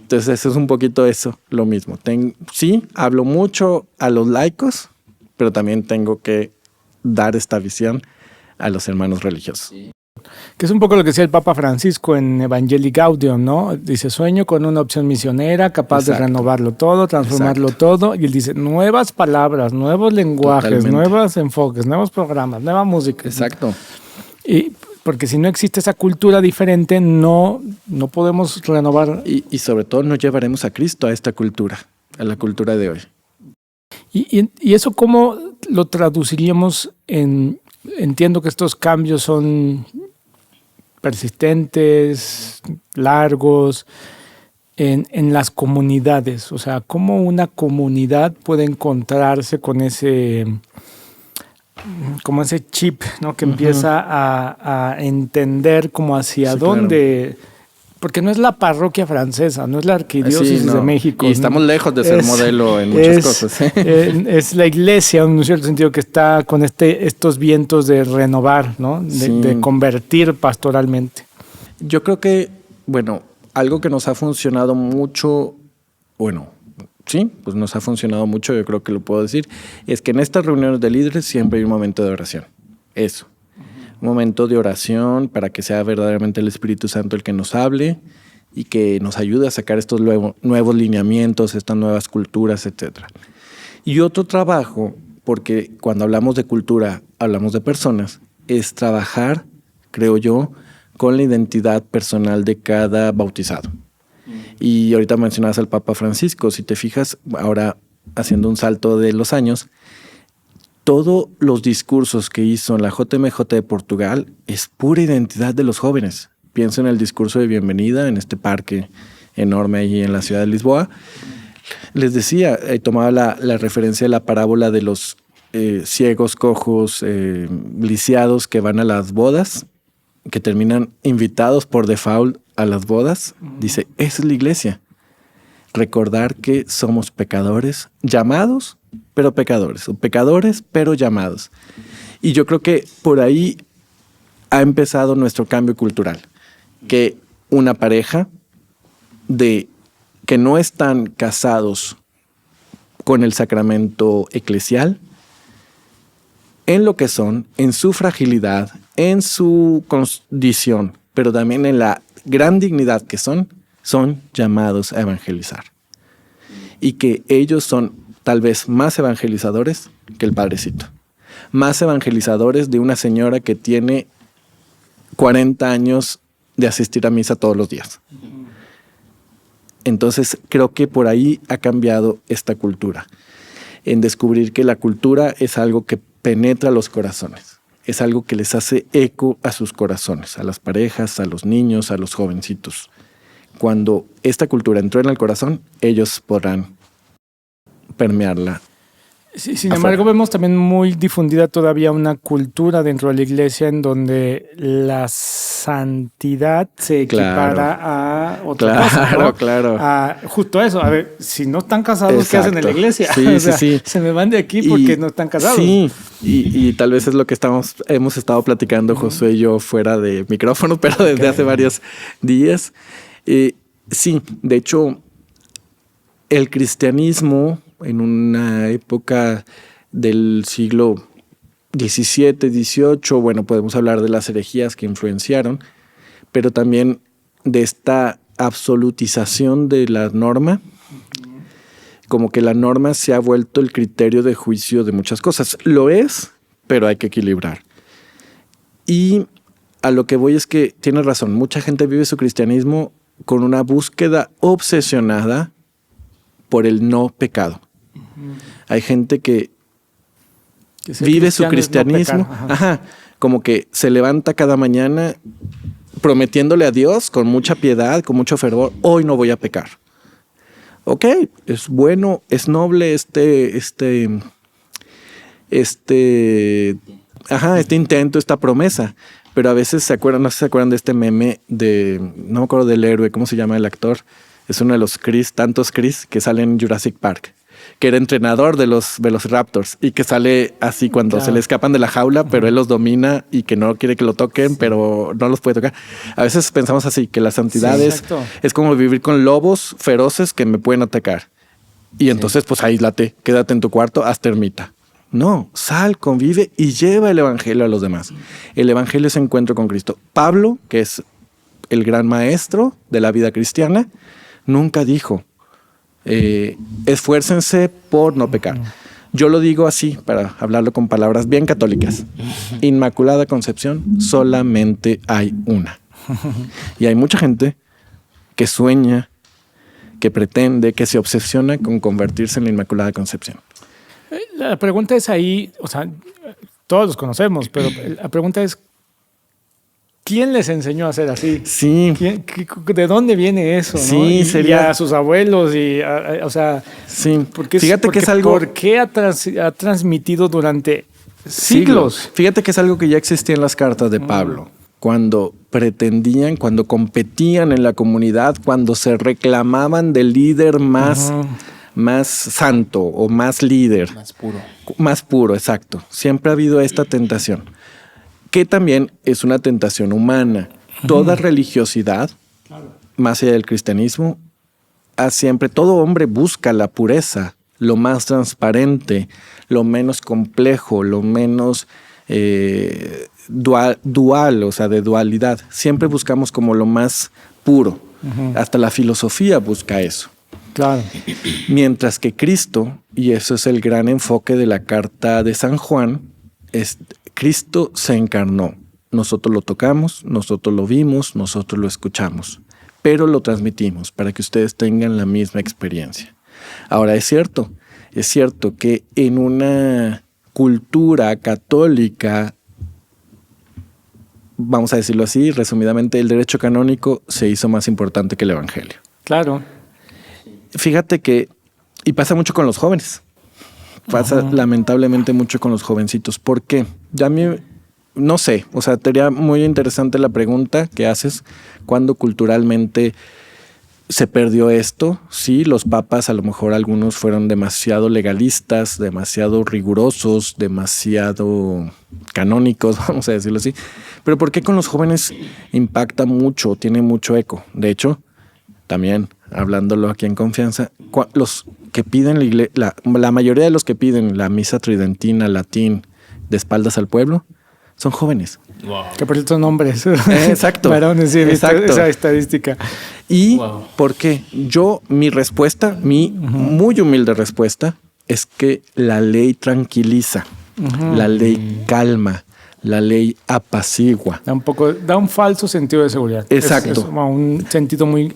Speaker 2: Entonces eso es un poquito eso, lo mismo. Sí, hablo mucho a los laicos, pero también tengo que dar esta visión a los hermanos religiosos. Sí.
Speaker 1: Que es un poco lo que decía el Papa Francisco en Evangelii Gaudium, ¿no? Dice, sueño con una opción misionera capaz de renovarlo todo, transformarlo todo. Y él dice, nuevas palabras, nuevos lenguajes, nuevos enfoques, nuevos programas, nueva música.
Speaker 2: Exacto.
Speaker 1: Y porque si no existe esa cultura diferente, no podemos renovar.
Speaker 2: Y sobre todo no llevaremos a Cristo a esta cultura, a la cultura de hoy.
Speaker 1: ¿Y eso cómo lo traduciríamos en... Entiendo que estos cambios son persistentes, largos, en las comunidades. O sea, ¿cómo una comunidad puede encontrarse con ese chip, ¿no? Que empieza a entender como hacia dónde... Claro. Porque no es la parroquia francesa, no es la arquidiócesis de México.
Speaker 2: Y estamos lejos de ser modelo en muchas cosas.
Speaker 1: Es la iglesia, en un cierto sentido, que está con estos vientos de renovar, ¿no? De convertir pastoralmente.
Speaker 2: Yo creo que, algo que nos ha funcionado mucho, nos ha funcionado mucho, yo creo que lo puedo decir, es que en estas reuniones de líderes siempre hay un momento de oración. Eso. Un momento de oración para que sea verdaderamente el Espíritu Santo el que nos hable y que nos ayude a sacar estos nuevos lineamientos, estas nuevas culturas, etc. Y otro trabajo, porque cuando hablamos de cultura, hablamos de personas, es trabajar, creo yo, con la identidad personal de cada bautizado. Y ahorita mencionabas al Papa Francisco, si te fijas, ahora haciendo un salto de los años, todos los discursos que hizo en la JMJ de Portugal es pura identidad de los jóvenes. Pienso en el discurso de bienvenida en este parque enorme ahí en la ciudad de Lisboa. Les decía, tomaba la referencia de la parábola de los ciegos, cojos, lisiados que van a las bodas, que terminan invitados por default a las bodas. Dice, esa es la iglesia. Recordar que somos pecadores, llamados, pero pecadores, o pecadores, pero llamados. Y yo creo que por ahí ha empezado nuestro cambio cultural, que una pareja que no están casados con el sacramento eclesial en lo que son, en su fragilidad, en su condición, pero también en la gran dignidad que son llamados a evangelizar. Y que ellos son tal vez más evangelizadores que el padrecito. Más evangelizadores de una señora que tiene 40 años de asistir a misa todos los días. Entonces creo que por ahí ha cambiado esta cultura, en descubrir que la cultura es algo que penetra los corazones, es algo que les hace eco a sus corazones, a las parejas, a los niños, a los jovencitos. Cuando esta cultura entró en el corazón, ellos podrán permearla.
Speaker 1: Sí, sin embargo, vemos también muy difundida todavía una cultura dentro de la iglesia en donde la santidad se equipara a otra cosa, ¿no?
Speaker 2: Claro.
Speaker 1: A justo eso. A ver, si no están casados,
Speaker 2: Exacto.
Speaker 1: ¿qué hacen en la iglesia?
Speaker 2: Sí,
Speaker 1: o sea,
Speaker 2: sí.
Speaker 1: se me van de aquí porque no están casados.
Speaker 2: Sí, y tal vez es lo que hemos estado platicando Josué y yo fuera de micrófono, pero desde hace varios días. Sí, de hecho, el cristianismo en una época del siglo XVII, XVIII, bueno, podemos hablar de las herejías que influenciaron, pero también de esta absolutización de la norma, como que la norma se ha vuelto el criterio de juicio de muchas cosas. Lo es, pero hay que equilibrar. Y a lo que voy es que tienes razón, mucha gente vive su cristianismo con una búsqueda obsesionada por el no pecado. Hay gente que vive su cristianismo, como que se levanta cada mañana prometiéndole a Dios con mucha piedad, con mucho fervor, hoy no voy a pecar. Ok, es bueno, es noble este intento, esta promesa, pero a veces no sé si se acuerdan de este meme no me acuerdo del héroe, ¿cómo se llama el actor? Es uno de los tantos Chris que salen en Jurassic Park, que era entrenador de los Velociraptors y que sale así cuando se le escapan de la jaula, pero él los domina y que no quiere que lo toquen, pero no los puede tocar. A veces pensamos así, que la santidad es como vivir con lobos feroces que me pueden atacar. Y entonces, pues aíslate, quédate en tu cuarto, hazte ermita. No, sal, convive y lleva el evangelio a los demás. El evangelio es encuentro con Cristo. Pablo, que es el gran maestro de la vida cristiana, nunca dijo, esfuércense por no pecar. Yo lo digo así, para hablarlo con palabras bien católicas. Inmaculada Concepción, solamente hay una. Y hay mucha gente que sueña, que pretende, que se obsesiona con convertirse en la Inmaculada Concepción.
Speaker 1: La pregunta es ahí, o sea, todos los conocemos, pero la pregunta es, ¿quién les enseñó a ser así?
Speaker 2: Sí.
Speaker 1: ¿De dónde viene eso?
Speaker 2: Sí,
Speaker 1: ¿no? Y
Speaker 2: sería...
Speaker 1: a sus abuelos, o sea...
Speaker 2: Sí, fíjate que es algo...
Speaker 1: ¿Por qué ha transmitido durante siglos?
Speaker 2: Fíjate que es algo que ya existía en las cartas de Pablo. Cuando pretendían, cuando competían en la comunidad, cuando se reclamaban del líder más santo o más líder.
Speaker 3: Más puro.
Speaker 2: Más puro, exacto. Siempre ha habido esta tentación, que también es una tentación humana. Toda religiosidad, más allá del cristianismo, todo hombre busca la pureza, lo más transparente, lo menos complejo, lo menos dual, o sea, de dualidad. Siempre buscamos como lo más puro. Hasta la filosofía busca eso.
Speaker 1: Claro.
Speaker 2: Mientras que Cristo, y eso es el gran enfoque de la carta de San Juan, Cristo se encarnó. Nosotros lo tocamos, nosotros lo vimos, nosotros lo escuchamos, pero lo transmitimos para que ustedes tengan la misma experiencia. Ahora, es cierto que en una cultura católica, vamos a decirlo así, resumidamente, el derecho canónico se hizo más importante que el evangelio.
Speaker 1: Claro.
Speaker 2: Fíjate que, y pasa mucho con los jóvenes, pasa lamentablemente mucho con los jovencitos. ¿Por qué? Ya a mí, no sé, o sea, sería muy interesante la pregunta que haces, ¿cuándo culturalmente se perdió esto? Sí, los papas, a lo mejor algunos fueron demasiado legalistas, demasiado rigurosos, demasiado canónicos, vamos a decirlo así. Pero ¿por qué con los jóvenes impacta mucho, tiene mucho eco? De hecho, también hablándolo aquí en confianza, los que piden la mayoría de los que piden la misa tridentina, latín, de espaldas al pueblo, son jóvenes.
Speaker 3: Wow.
Speaker 1: Que por cierto son hombres.
Speaker 2: Exacto.
Speaker 1: Varones, sí, he visto
Speaker 2: Exacto.
Speaker 1: esa estadística.
Speaker 2: ¿Y
Speaker 3: Wow.
Speaker 2: por qué? Mi respuesta, mi muy humilde respuesta, es que la ley tranquiliza, la ley calma, la ley apacigua.
Speaker 1: Da un falso sentido de seguridad.
Speaker 2: Exacto.
Speaker 1: Es como un sentido muy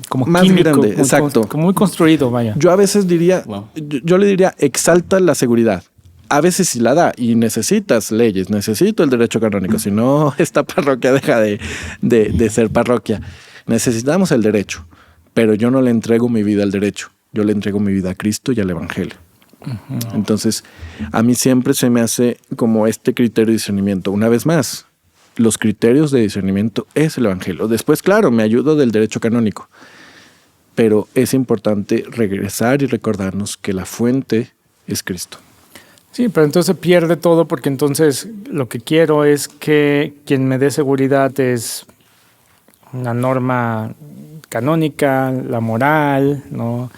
Speaker 1: como
Speaker 2: Más
Speaker 1: químico,
Speaker 2: grande,
Speaker 1: muy
Speaker 2: exacto.
Speaker 1: como muy construido, vaya.
Speaker 2: Yo a veces diría,
Speaker 3: Wow.
Speaker 2: yo le diría, exalta la seguridad. A veces sí la da y necesitas leyes, necesito el derecho canónico, si no esta parroquia deja de ser parroquia. Necesitamos el derecho, pero yo no le entrego mi vida al derecho, yo le entrego mi vida a Cristo y al Evangelio. Entonces, a mí siempre se me hace como este criterio de discernimiento. Una vez más, los criterios de discernimiento es el Evangelio. Después, claro, me ayudo del derecho canónico, pero es importante regresar y recordarnos que la fuente es Cristo.
Speaker 1: Sí, pero entonces se pierde todo porque entonces lo que quiero es que quien me dé seguridad es una norma canónica, la moral, ¿no?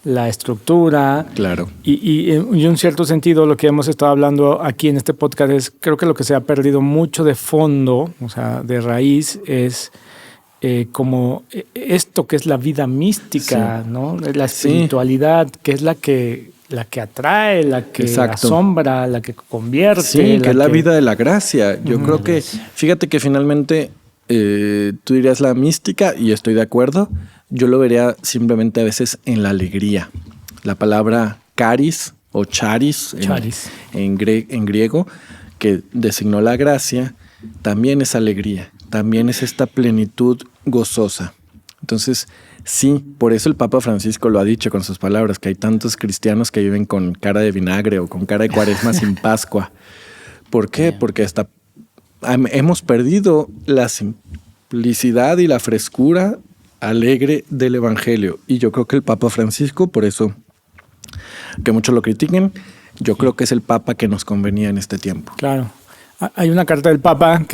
Speaker 1: La estructura.
Speaker 2: Claro.
Speaker 1: Y en un cierto sentido lo que hemos estado hablando aquí en este podcast es, creo que lo que se ha perdido mucho de fondo, o sea, de raíz, es como esto que es la vida mística,
Speaker 2: Sí.
Speaker 1: ¿no? La espiritualidad, que es la que atrae, la que
Speaker 2: Exacto.
Speaker 1: asombra, la que convierte.
Speaker 2: Sí, que es la vida de la gracia. Yo creo que, fíjate que finalmente tú dirías la mística, y estoy de acuerdo, yo lo vería simplemente a veces en la alegría. La palabra caris o charis, en griego, que designó la gracia, también es alegría, también es esta plenitud gozosa. Entonces, sí, por eso el Papa Francisco lo ha dicho con sus palabras, que hay tantos cristianos que viven con cara de vinagre o con cara de cuaresma sin Pascua. ¿Por qué? Porque hemos perdido la simplicidad y la frescura alegre del Evangelio. Y yo creo que el Papa Francisco, por eso que muchos lo critiquen, yo creo que es el Papa que nos convenía en este tiempo.
Speaker 1: Claro. Hay una carta del Papa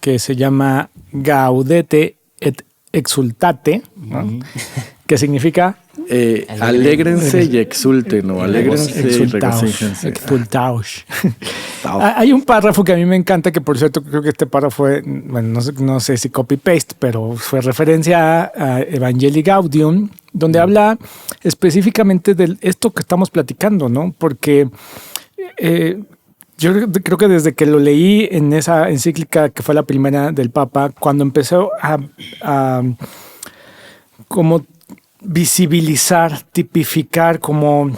Speaker 1: que se llama Gaudete et Exultate, ¿no? Que significa
Speaker 2: alégrense y exulten, o alégrense y regocíjense.
Speaker 1: Exultaos. Hay un párrafo que a mí me encanta, que por cierto creo que este párrafo fue, bueno, no sé si copy-paste, pero fue referencia a Evangelii Gaudium, donde habla específicamente de esto que estamos platicando, ¿no? Porque yo creo que desde que lo leí en esa encíclica que fue la primera del Papa, cuando empezó a como visibilizar, tipificar, como,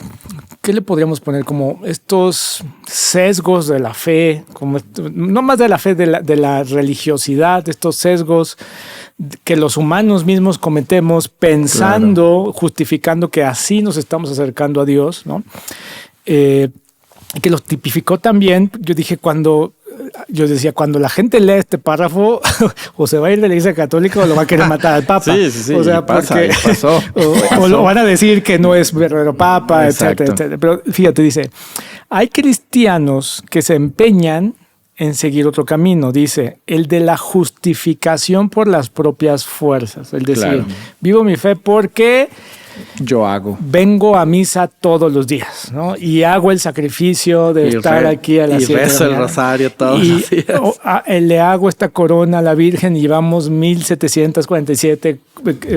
Speaker 1: ¿qué le podríamos poner? Como estos sesgos de la fe, como no más de la fe, de la religiosidad, estos sesgos que los humanos mismos cometemos pensando, claro, justificando que así nos estamos acercando a Dios, ¿no? Que los tipificó también. Yo decía, cuando la gente lee este párrafo, o se va a ir de la Iglesia Católica o lo va a querer matar al Papa.
Speaker 2: Sí.
Speaker 1: O sea,
Speaker 2: pasó.
Speaker 1: O lo van a decir que no es verdadero Papa, etcétera, etcétera. Pero fíjate, dice, hay cristianos que se empeñan en seguir otro camino, dice, el de la justificación por las propias fuerzas. Es decir, claro, vivo mi fe porque vengo a misa todos los días, ¿no? Y hago el sacrificio de estar aquí a las 7 de la mañana.
Speaker 2: Y rezo el rosario todos los días.
Speaker 1: Le hago esta corona a la Virgen y llevamos 1747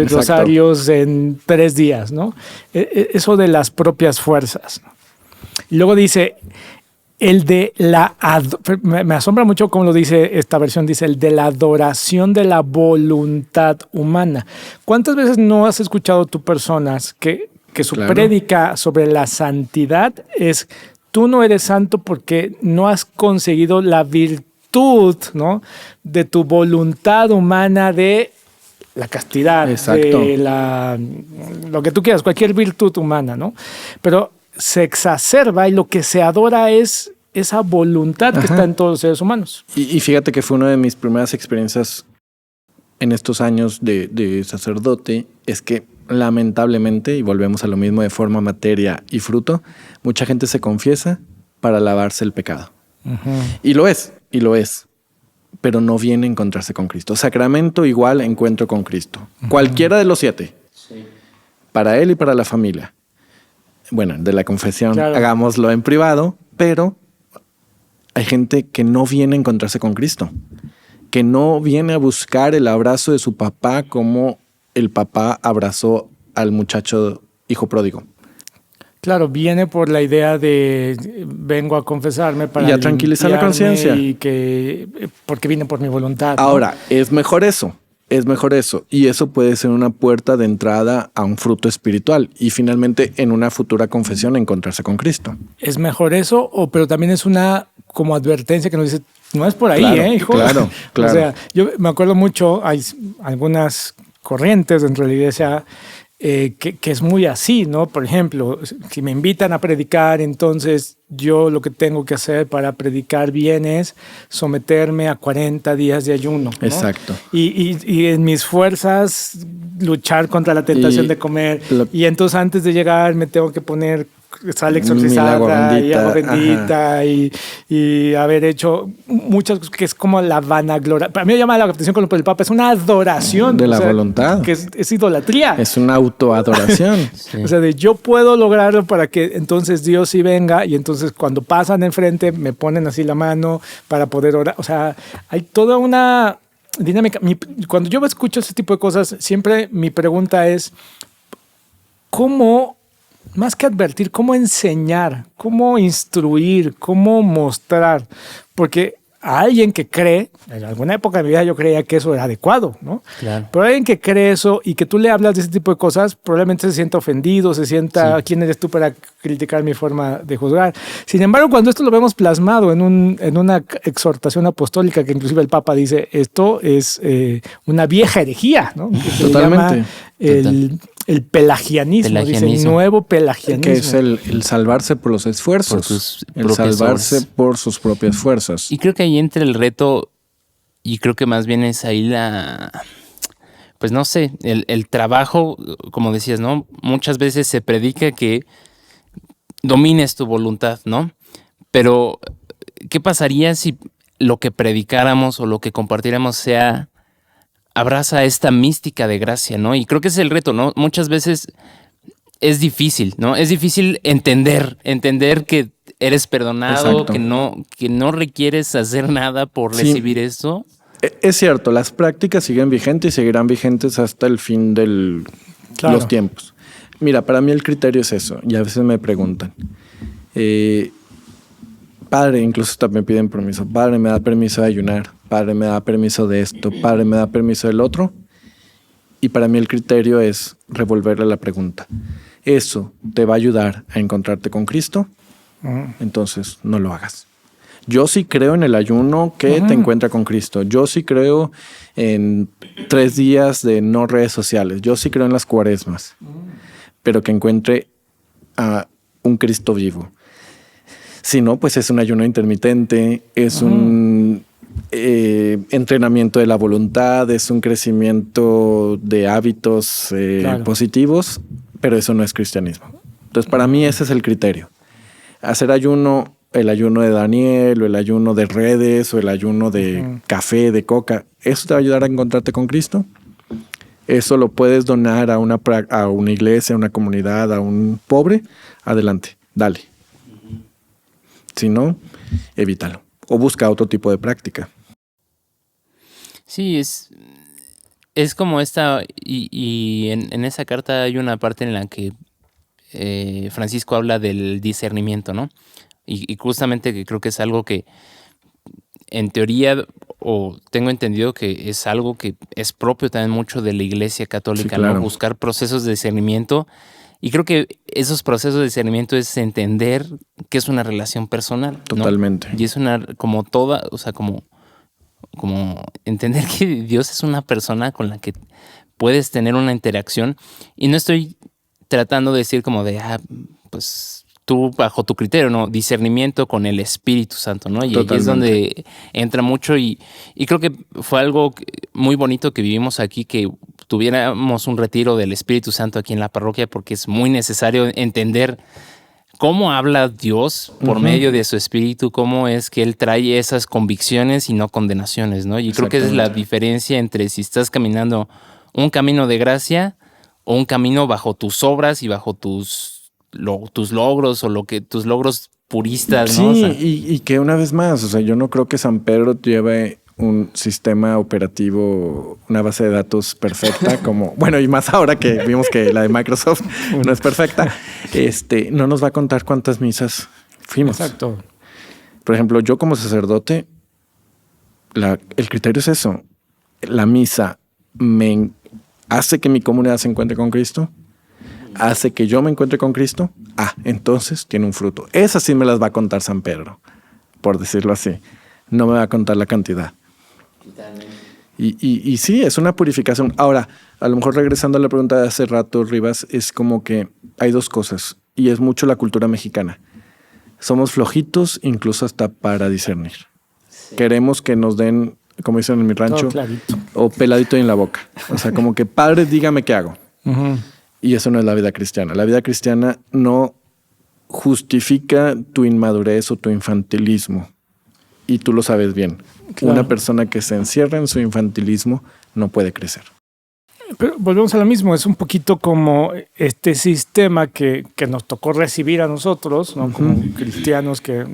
Speaker 1: rosarios en 3 días, ¿no? Eso de las propias fuerzas. Y luego dice, me asombra mucho cómo lo dice esta versión, dice el de la adoración de la voluntad humana. ¿Cuántas veces no has escuchado tú personas que su prédica sobre la santidad es, tú no eres santo porque no has conseguido la virtud, ¿no?, de tu voluntad humana de la castidad,
Speaker 2: exacto,
Speaker 1: de lo que tú quieras, cualquier virtud humana, ¿no? Pero se exacerba y lo que se adora es esa voluntad que está en todos los seres humanos.
Speaker 2: Y fíjate que fue una de mis primeras experiencias en estos años de sacerdote, es que lamentablemente, y volvemos a lo mismo de forma, materia y fruto, mucha gente se confiesa para lavarse el pecado. Y lo es, pero no viene a encontrarse con Cristo. Sacramento igual encuentro con Cristo. Cualquiera de los 7. Sí. Para él y para la familia. Bueno, de la confesión, claro, hagámoslo en privado, pero hay gente que no viene a encontrarse con Cristo, que no viene a buscar el abrazo de su papá como el papá abrazó al muchacho hijo pródigo.
Speaker 1: Claro, viene por la idea de vengo a confesarme para
Speaker 2: y a tranquilizar la conciencia.
Speaker 1: Y que porque vine por mi voluntad.
Speaker 2: Ahora,
Speaker 1: ¿no?
Speaker 2: es mejor eso. Y eso puede ser una puerta de entrada a un fruto espiritual y finalmente en una futura confesión encontrarse con Cristo.
Speaker 1: Es mejor eso, pero también es una como advertencia que nos dice, no es por ahí,
Speaker 2: claro,
Speaker 1: hijo.
Speaker 2: Claro.
Speaker 1: O sea, yo me acuerdo mucho, hay algunas corrientes dentro de la iglesia que es muy así, ¿no? Por ejemplo, si me invitan a predicar, entonces yo lo que tengo que hacer para predicar bien es someterme a 40 días de ayuno, ¿no?
Speaker 2: Exacto.
Speaker 1: Y en mis fuerzas luchar contra la tentación de comer. Y entonces antes de llegar me tengo que poner sal exorcizada y agua bendita y haber hecho muchas cosas que es como la vanagloria. Para mí me llama la atención con lo del Papa, es una adoración.
Speaker 2: De la voluntad.
Speaker 1: Que es idolatría.
Speaker 2: Es una autoadoración.
Speaker 1: Sí. O sea, de yo puedo lograrlo para que entonces Dios sí venga y entonces cuando pasan enfrente me ponen así la mano para poder orar. O sea, hay toda una dinámica. Cuando yo escucho ese tipo de cosas, siempre mi pregunta es, ¿cómo, más que advertir, cómo enseñar, cómo instruir, cómo mostrar? Porque a alguien que cree, en alguna época de mi vida yo creía que eso era adecuado, ¿no?
Speaker 3: Claro.
Speaker 1: Pero alguien que cree eso y que tú le hablas de ese tipo de cosas, probablemente se sienta ofendido, se sienta, ¿quién eres tú para criticar mi forma de juzgar? Sin embargo, cuando esto lo vemos plasmado en una exhortación apostólica, que inclusive el Papa dice, esto es una vieja herejía, ¿no? Que se
Speaker 2: Totalmente.
Speaker 1: El pelagianismo, dice, el nuevo pelagianismo.
Speaker 2: Que es el salvarse por los esfuerzos. El salvarse por sus propias fuerzas.
Speaker 3: Y creo que ahí entra el reto, y creo que más bien es ahí pues no sé, el trabajo, como decías, ¿no? Muchas veces se predica que domines tu voluntad, ¿no? Pero, ¿qué pasaría si lo que predicáramos o lo que compartiéramos abraza esta mística de gracia, ¿no? Y creo que ese es el reto, ¿no? Muchas veces es difícil, ¿no? Es difícil entender que eres perdonado,
Speaker 2: exacto,
Speaker 3: que no requieres hacer nada por recibir esto.
Speaker 2: Es cierto, las prácticas siguen vigentes y seguirán vigentes hasta el fin de los tiempos. Mira, para mí el criterio es eso, y a veces me preguntan, padre, incluso también piden permiso, padre, ¿me da permiso de ayunar? Padre, ¿me da permiso de esto? Padre, ¿me da permiso del otro? Y para mí el criterio es revolverle la pregunta. ¿Eso te va a ayudar a encontrarte con Cristo? Entonces no lo hagas. Yo sí creo en el ayuno que te encuentra con Cristo. Yo sí creo en 3 días de no redes sociales. Yo sí creo en las cuaresmas. Pero que encuentre a un Cristo vivo. Si no, pues es un ayuno intermitente, es un entrenamiento de la voluntad, es un crecimiento de hábitos positivos, pero eso no es cristianismo. Entonces, para mí ese es el criterio. Hacer ayuno, el ayuno de Daniel, o el ayuno de redes, o el ayuno de café, de coca, ¿eso te va a ayudar a encontrarte con Cristo? Eso lo puedes donar a una iglesia, a una comunidad, a un pobre, adelante, dale. Si no, evítalo. O busca otro tipo de práctica.
Speaker 3: Sí, es como esta, y en esa carta hay una parte en la que Francisco habla del discernimiento, ¿no? Y justamente que creo que es algo que en teoría, o tengo entendido que es algo que es propio también mucho de la Iglesia Católica, sí, claro, ¿no? Buscar procesos de discernimiento. Y creo que esos procesos de discernimiento es entender que es una relación personal, ¿no?
Speaker 2: Totalmente.
Speaker 3: Y es como toda, o sea, como entender que Dios es una persona con la que puedes tener una interacción. Y no estoy tratando de decir como de, pues tú bajo tu criterio, ¿no? Discernimiento con el Espíritu Santo, ¿no? Y ahí es donde entra mucho y creo que fue algo muy bonito que vivimos aquí, que tuviéramos un retiro del Espíritu Santo aquí en la parroquia, porque es muy necesario entender cómo habla Dios por medio de su Espíritu, cómo es que Él trae esas convicciones y no condenaciones, ¿no? Y creo que esa es la diferencia entre si estás caminando un camino de gracia o un camino bajo tus obras y bajo tus logros o tus logros puristas, ¿no?
Speaker 2: Sí,
Speaker 3: O sea,
Speaker 2: y que una vez más, o sea, yo no creo que San Pedro lleve un sistema operativo, una base de datos perfecta como, bueno, y más ahora que vimos que la de Microsoft no es perfecta, no nos va a contar cuántas misas fuimos.
Speaker 1: Exacto.
Speaker 2: Por ejemplo, yo como sacerdote, el criterio es eso. La misa me hace que mi comunidad se encuentre con Cristo, hace que yo me encuentre con Cristo. Entonces tiene un fruto. Esas sí me las va a contar San Pedro, por decirlo así. No me va a contar la cantidad. Y sí, es una purificación. Ahora, a lo mejor regresando a la pregunta de hace rato, Rivas, es como que hay dos cosas, y es mucho la cultura mexicana. Somos flojitos incluso hasta para discernir. Sí. Queremos que nos den, como dicen en mi rancho, o peladito en la boca. O sea, como que padre, dígame qué hago. Uh-huh. Y eso no es la vida cristiana. La vida cristiana no justifica tu inmadurez o tu infantilismo. Y tú lo sabes bien. Claro. Una persona que se encierra en su infantilismo no puede crecer.
Speaker 1: Pero volvemos a lo mismo, es un poquito como este sistema que nos tocó recibir a nosotros, ¿no? Como cristianos que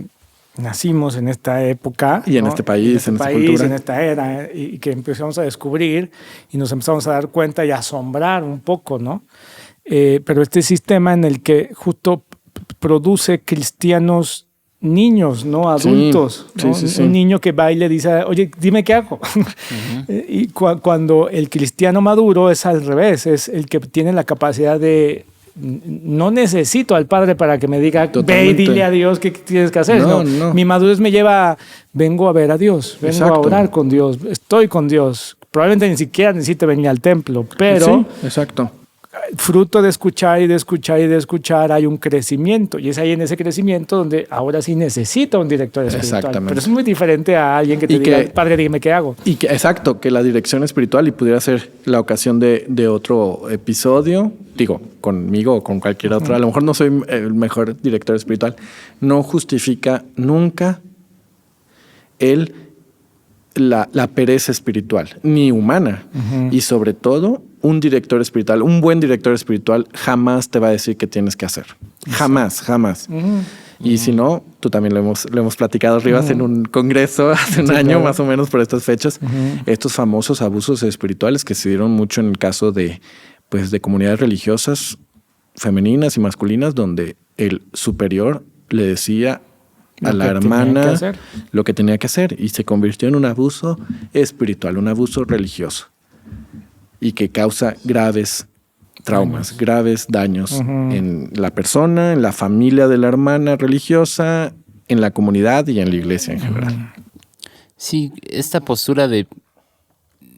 Speaker 1: nacimos en esta época.
Speaker 2: Y en
Speaker 1: ¿no?
Speaker 2: este país, en esta cultura.
Speaker 1: En esta era, y que empezamos a descubrir y nos empezamos a dar cuenta y a asombrar un poco, ¿no? Pero este sistema en el que justo produce cristianos niños, no adultos. Sí, ¿no? Sí. Un niño que va y le dice, oye, dime qué hago. Uh-huh. Y cuando el cristiano maduro es al revés, es el que tiene la capacidad de no necesito al Padre para que me diga, ve y dile a Dios qué tienes que hacer. No. Mi madurez me lleva, vengo a ver a Dios, vengo Exacto. a orar con Dios, estoy con Dios. Probablemente ni siquiera necesite venir al templo, pero
Speaker 2: sí, exacto.
Speaker 1: Fruto de escuchar y de escuchar y de escuchar hay un crecimiento, y es ahí en ese crecimiento donde ahora sí necesita un director espiritual. Pero es muy diferente a alguien que te diga, Padre, dime qué hago.
Speaker 2: Y que, exacto, que la dirección espiritual, y pudiera ser la ocasión de otro episodio, digo, conmigo o con cualquier otro, a lo mejor no soy el mejor director espiritual, no justifica nunca la pereza espiritual, ni humana. Y sobre todo, un director espiritual, un buen director espiritual jamás te va a decir qué tienes que hacer. Jamás. Y si no, tú también lo hemos platicado, Rivas, en un congreso hace un año, más o menos por estas fechas, estos famosos abusos espirituales que se dieron mucho en el caso de comunidades religiosas femeninas y masculinas, donde el superior le decía a la hermana lo que tenía que hacer, y se convirtió en un abuso espiritual, un abuso religioso, y que causa graves traumas, graves daños en la persona, en la familia de la hermana religiosa, en la comunidad y en la iglesia en general.
Speaker 3: Sí, esta postura de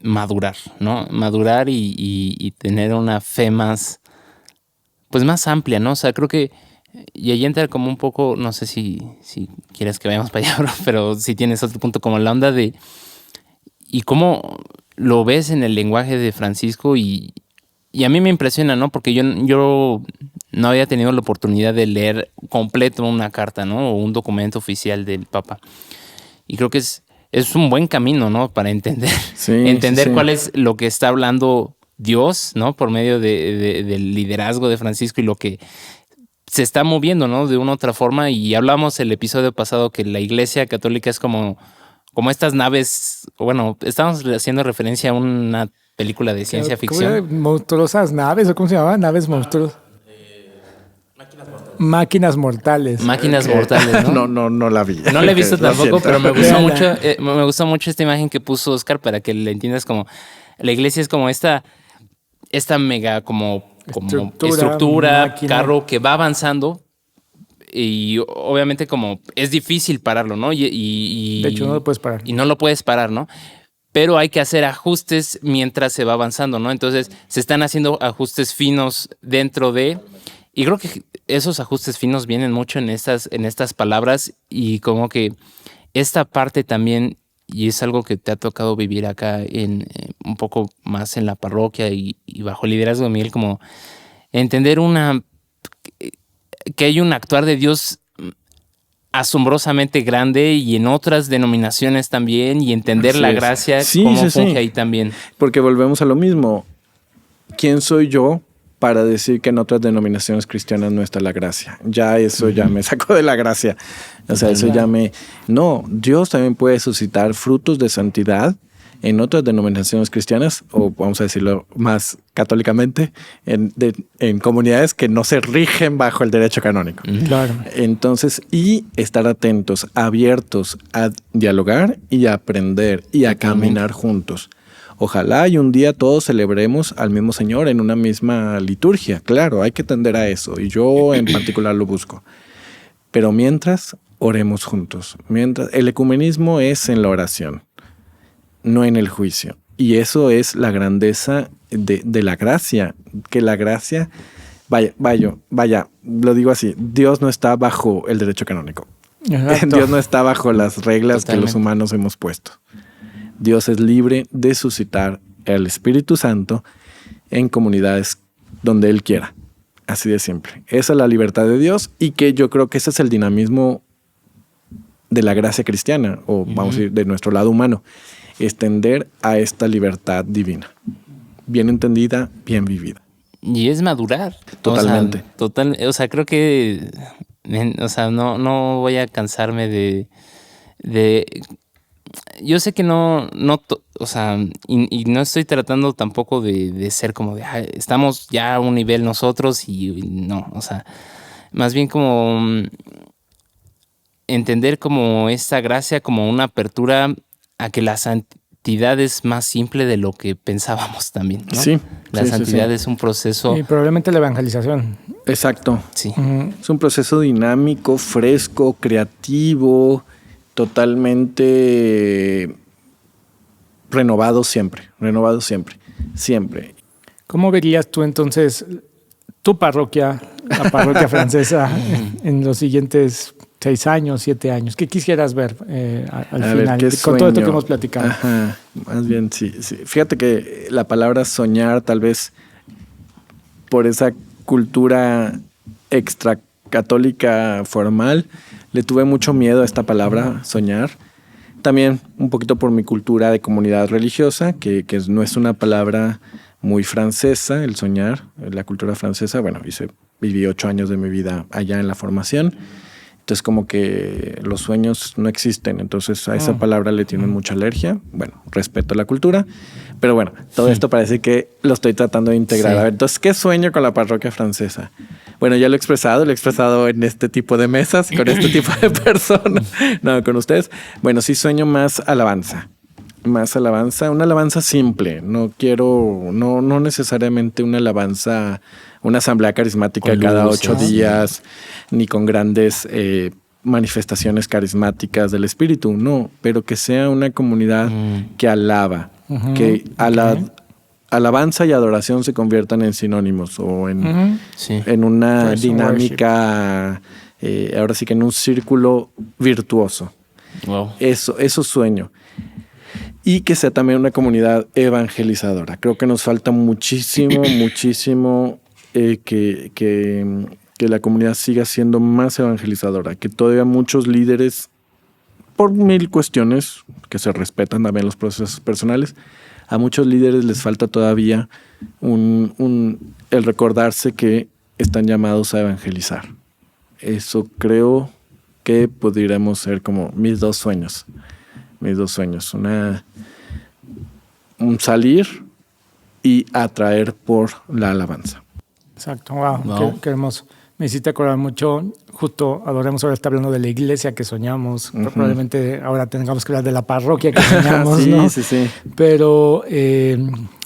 Speaker 3: madurar, ¿no? Madurar y tener una fe más amplia, ¿no? O sea, creo que y ahí entra como un poco, no sé si quieres que vayamos para allá, bro, pero si tienes otro punto, como la onda de y cómo lo ves en el lenguaje de Francisco, y a mí me impresiona, ¿no? Porque yo no había tenido la oportunidad de leer completo una carta, ¿no? O un documento oficial del Papa. Y creo que es un buen camino, ¿no? Para entender cuál es lo que está hablando Dios, ¿no? Por medio del liderazgo de Francisco y lo que se está moviendo, ¿no? De una u otra forma. Y hablamos el episodio pasado que la Iglesia Católica es como estas naves. Bueno, estábamos haciendo referencia a una película de ciencia ficción.
Speaker 1: Monstruosas naves, ¿o cómo se llama? Naves monstruosas. Máquinas mortales.
Speaker 3: Máquinas mortales, ¿no?
Speaker 2: No la vi.
Speaker 3: No la he visto tampoco, pero me gustó mucho esta imagen que puso Oscar para que le entiendas, como la iglesia es como esta mega como estructura máquina, carro que va avanzando, y obviamente como es difícil pararlo, ¿no?
Speaker 1: De hecho no lo puedes parar.
Speaker 3: Y no lo puedes parar, ¿no? Pero hay que hacer ajustes mientras se va avanzando, ¿no? Entonces se están haciendo ajustes finos dentro de... Y creo que esos ajustes finos vienen mucho en estas palabras, y como que esta parte también, y es algo que te ha tocado vivir acá un poco más en la parroquia y bajo el liderazgo de Miguel, como entender que hay un actuar de Dios asombrosamente grande, y en otras denominaciones también, y entender la gracia como funge ahí también.
Speaker 2: Porque volvemos a lo mismo. ¿Quién soy yo para decir que en otras denominaciones cristianas no está la gracia. Ya eso ya me sacó de la gracia. O sea, eso ya me... No, Dios también puede suscitar frutos de santidad en otras denominaciones cristianas, o vamos a decirlo más católicamente, en comunidades que no se rigen bajo el derecho canónico.
Speaker 1: Claro.
Speaker 2: Entonces, y estar atentos, abiertos a dialogar y a aprender y a caminar juntos. Ojalá y un día todos celebremos al mismo Señor en una misma liturgia. Claro, hay que tender a eso y yo en particular lo busco. Pero mientras, oremos juntos. Mientras, el ecumenismo es en la oración, no en el juicio. Y eso es la grandeza de la gracia, que la gracia, vaya, lo digo así, Dios no está bajo el derecho canónico.
Speaker 1: Exacto.
Speaker 2: Dios no está bajo las reglas que los humanos hemos puesto. Dios es libre de suscitar el Espíritu Santo en comunidades donde Él quiera. Así de simple. Esa es la libertad de Dios y que yo creo que ese es el dinamismo de la gracia cristiana, o vamos a decir, de nuestro lado humano. Extender a esta libertad divina. Bien entendida, bien vivida.
Speaker 3: Y es madurar.
Speaker 2: Totalmente.
Speaker 3: O sea, creo que... O sea, no voy a cansarme de yo sé que o sea, y no estoy tratando tampoco de ser como de, estamos ya a un nivel nosotros y no, o sea, más bien como entender como esta gracia como una apertura a que la santidad es más simple de lo que pensábamos también, ¿no?
Speaker 2: Sí.
Speaker 3: La santidad es un proceso.
Speaker 1: Y probablemente la evangelización.
Speaker 2: Exacto.
Speaker 3: Sí.
Speaker 2: Es un proceso dinámico, fresco, creativo, totalmente renovado siempre. Siempre.
Speaker 1: ¿Cómo verías tú entonces tu parroquia, la parroquia francesa, en los siguientes 6 años, 7 años? ¿Qué quisieras ver al final? Con todo esto que hemos platicado.
Speaker 2: Ajá, más bien sí. Fíjate que la palabra soñar, tal vez por esa cultura extracatólica formal, le tuve mucho miedo a esta palabra, soñar. También un poquito por mi cultura de comunidad religiosa, que no es una palabra muy francesa, el soñar, la cultura francesa. Bueno, viví 8 años de mi vida allá en la formación. Entonces como que los sueños no existen. Entonces a esa palabra le tienen mucha alergia. Bueno, respeto la cultura. Pero bueno, todo esto parece que lo estoy tratando de integrar.
Speaker 3: Sí.
Speaker 2: A ver, entonces, ¿qué sueño con la parroquia francesa? Bueno, ya lo he expresado en este tipo de mesas, con este tipo de personas. No, con ustedes. Bueno, sí sueño más alabanza, una alabanza simple. No necesariamente una alabanza, una asamblea carismática
Speaker 3: Con
Speaker 2: cada
Speaker 3: luces,
Speaker 2: 8 días, ni con grandes manifestaciones carismáticas del Espíritu, no, pero que sea una comunidad que alaba, que alabanza y adoración se conviertan en sinónimos o en una
Speaker 1: Praise and
Speaker 2: dinámica, ahora sí que en un círculo virtuoso.
Speaker 3: Wow.
Speaker 2: Eso sueño. Y que sea también una comunidad evangelizadora. Creo que nos falta muchísimo que la comunidad siga siendo más evangelizadora, que todavía muchos líderes, por 1000 cuestiones que se respetan también los procesos personales, a muchos líderes les falta todavía el recordarse que están llamados a evangelizar. Eso creo que pudiéramos ser como mis dos sueños. Un salir y atraer por la alabanza.
Speaker 1: Exacto, wow. Qué hermoso. Me hiciste acordar mucho, justo Adoremos ahora está hablando de la iglesia que soñamos, probablemente ahora tengamos que hablar de la parroquia que soñamos,
Speaker 2: sí,
Speaker 1: ¿no?
Speaker 2: Sí.
Speaker 1: Pero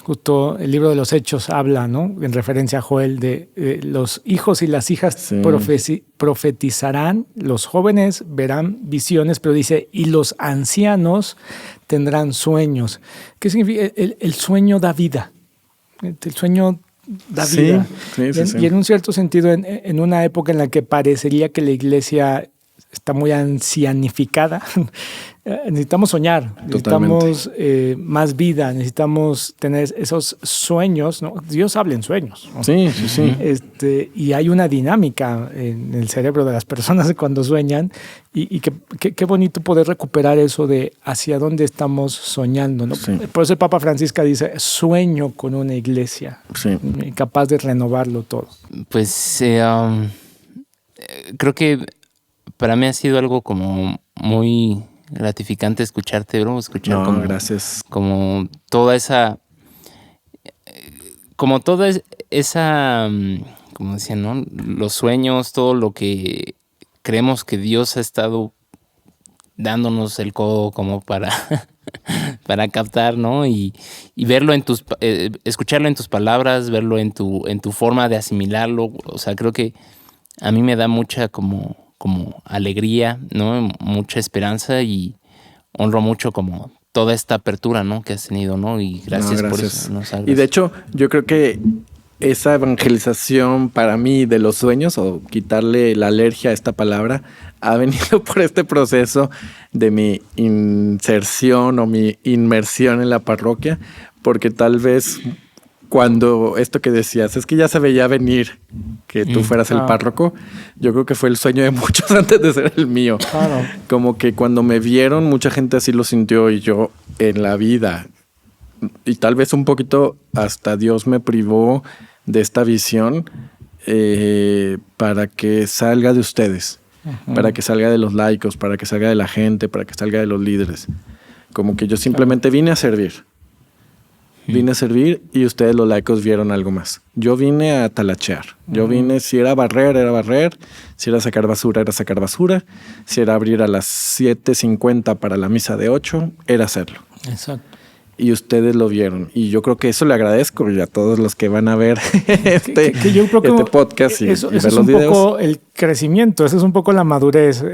Speaker 1: justo el libro de los Hechos habla, ¿no? En referencia a Joel, de los hijos y las hijas profetizarán, los jóvenes verán visiones, pero dice, y los ancianos tendrán sueños. ¿Qué significa? El sueño da vida. El sueño da vida.
Speaker 2: Sí.
Speaker 1: Y en un cierto sentido, en una época en la que parecería que la iglesia está muy ancianificada. Necesitamos soñar, necesitamos más vida, necesitamos tener esos sueños, ¿no? Dios habla en sueños, ¿no?
Speaker 2: Sí.
Speaker 1: Y hay una dinámica en el cerebro de las personas cuando sueñan y qué bonito poder recuperar eso de hacia dónde estamos soñando, ¿no?
Speaker 2: Sí.
Speaker 1: Por eso el Papa Francisco dice, sueño con una iglesia capaz de renovarlo todo.
Speaker 3: Pues creo que para mí ha sido algo como muy gratificante escucharte, bro.
Speaker 2: Gracias.
Speaker 3: Como toda esa, como decían, ¿no? Los sueños, todo lo que creemos que Dios ha estado dándonos el codo como para captar, ¿no? Y verlo en escucharlo en tus palabras, verlo en tu forma de asimilarlo. O sea, creo que a mí me da mucha como alegría, ¿no? Mucha esperanza y honro mucho como toda esta apertura, ¿no? Que has tenido, ¿no? Y gracias por eso. ¿No?
Speaker 2: Y de hecho, yo creo que esa evangelización para mí de los sueños, o quitarle la alergia a esta palabra, ha venido por este proceso de mi inserción o mi inmersión en la parroquia, porque tal vez cuando esto que decías, es que ya se veía venir que tú fueras el párroco, yo creo que fue el sueño de muchos antes de ser el mío.
Speaker 1: Claro.
Speaker 2: Como que cuando me vieron, mucha gente así lo sintió, y yo en la vida, y tal vez un poquito hasta Dios me privó de esta visión para que salga de ustedes, para que salga de los laicos, para que salga de la gente, para que salga de los líderes. Como que yo simplemente vine a servir. Vine a servir y ustedes los laicos vieron algo más. Yo vine a talachear. Yo vine, si era barrer, era barrer. Si era sacar basura, era sacar basura. Si era abrir a las 7:50 para la misa de 8, era hacerlo.
Speaker 1: Exacto.
Speaker 2: Y ustedes lo vieron. Y yo creo que eso le agradezco a todos los que van a ver este podcast y
Speaker 1: eso
Speaker 2: ver
Speaker 1: es
Speaker 2: los
Speaker 1: un
Speaker 2: videos.
Speaker 1: poco el crecimiento, eso es un poco la madurez.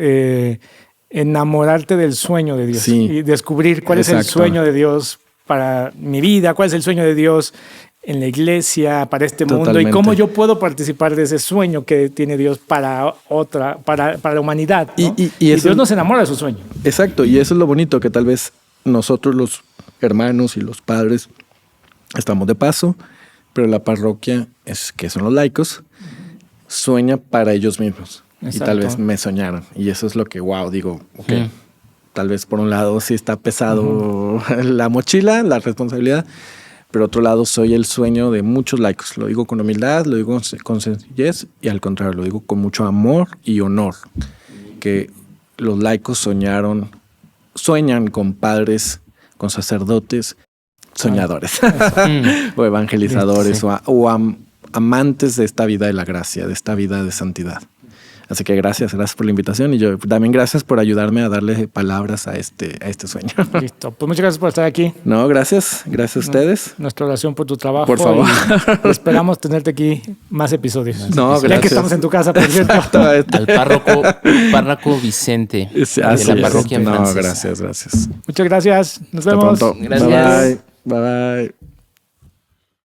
Speaker 1: Enamorarte del sueño de Dios y descubrir cuál es el sueño de Dios para mi vida, cuál es el sueño de Dios en la iglesia, para este mundo, y cómo yo puedo participar de ese sueño que tiene Dios para la humanidad, ¿no? Y Dios nos enamora de su sueño.
Speaker 2: Exacto, y eso es lo bonito, que tal vez nosotros los hermanos y los padres estamos de paso, pero la parroquia, que son los laicos, sueña para ellos mismos. Exacto. Y tal vez me soñaron, y eso es lo que, digo, tal vez por un lado sí está pesado la mochila, la responsabilidad, pero otro lado soy el sueño de muchos laicos. Lo digo con humildad, lo digo con sencillez, y al contrario, lo digo con mucho amor y honor, que los laicos sueñan con padres, con sacerdotes, soñadores o evangelizadores o amantes de esta vida de la gracia, de esta vida de santidad. Así que gracias por la invitación, y yo también gracias por ayudarme a darle palabras a este sueño.
Speaker 1: Listo, pues muchas gracias por estar aquí.
Speaker 2: No, gracias a ustedes.
Speaker 1: Nuestra oración por tu trabajo.
Speaker 2: Por favor.
Speaker 1: Y esperamos tenerte aquí más episodios.
Speaker 2: No, gracias.
Speaker 1: Ya que estamos en tu casa, por cierto.
Speaker 3: Al párroco Vicente de la parroquia Francesa.
Speaker 2: Gracias.
Speaker 1: Muchas gracias. Nos vemos.
Speaker 2: Hasta pronto.
Speaker 3: Gracias.
Speaker 2: Bye.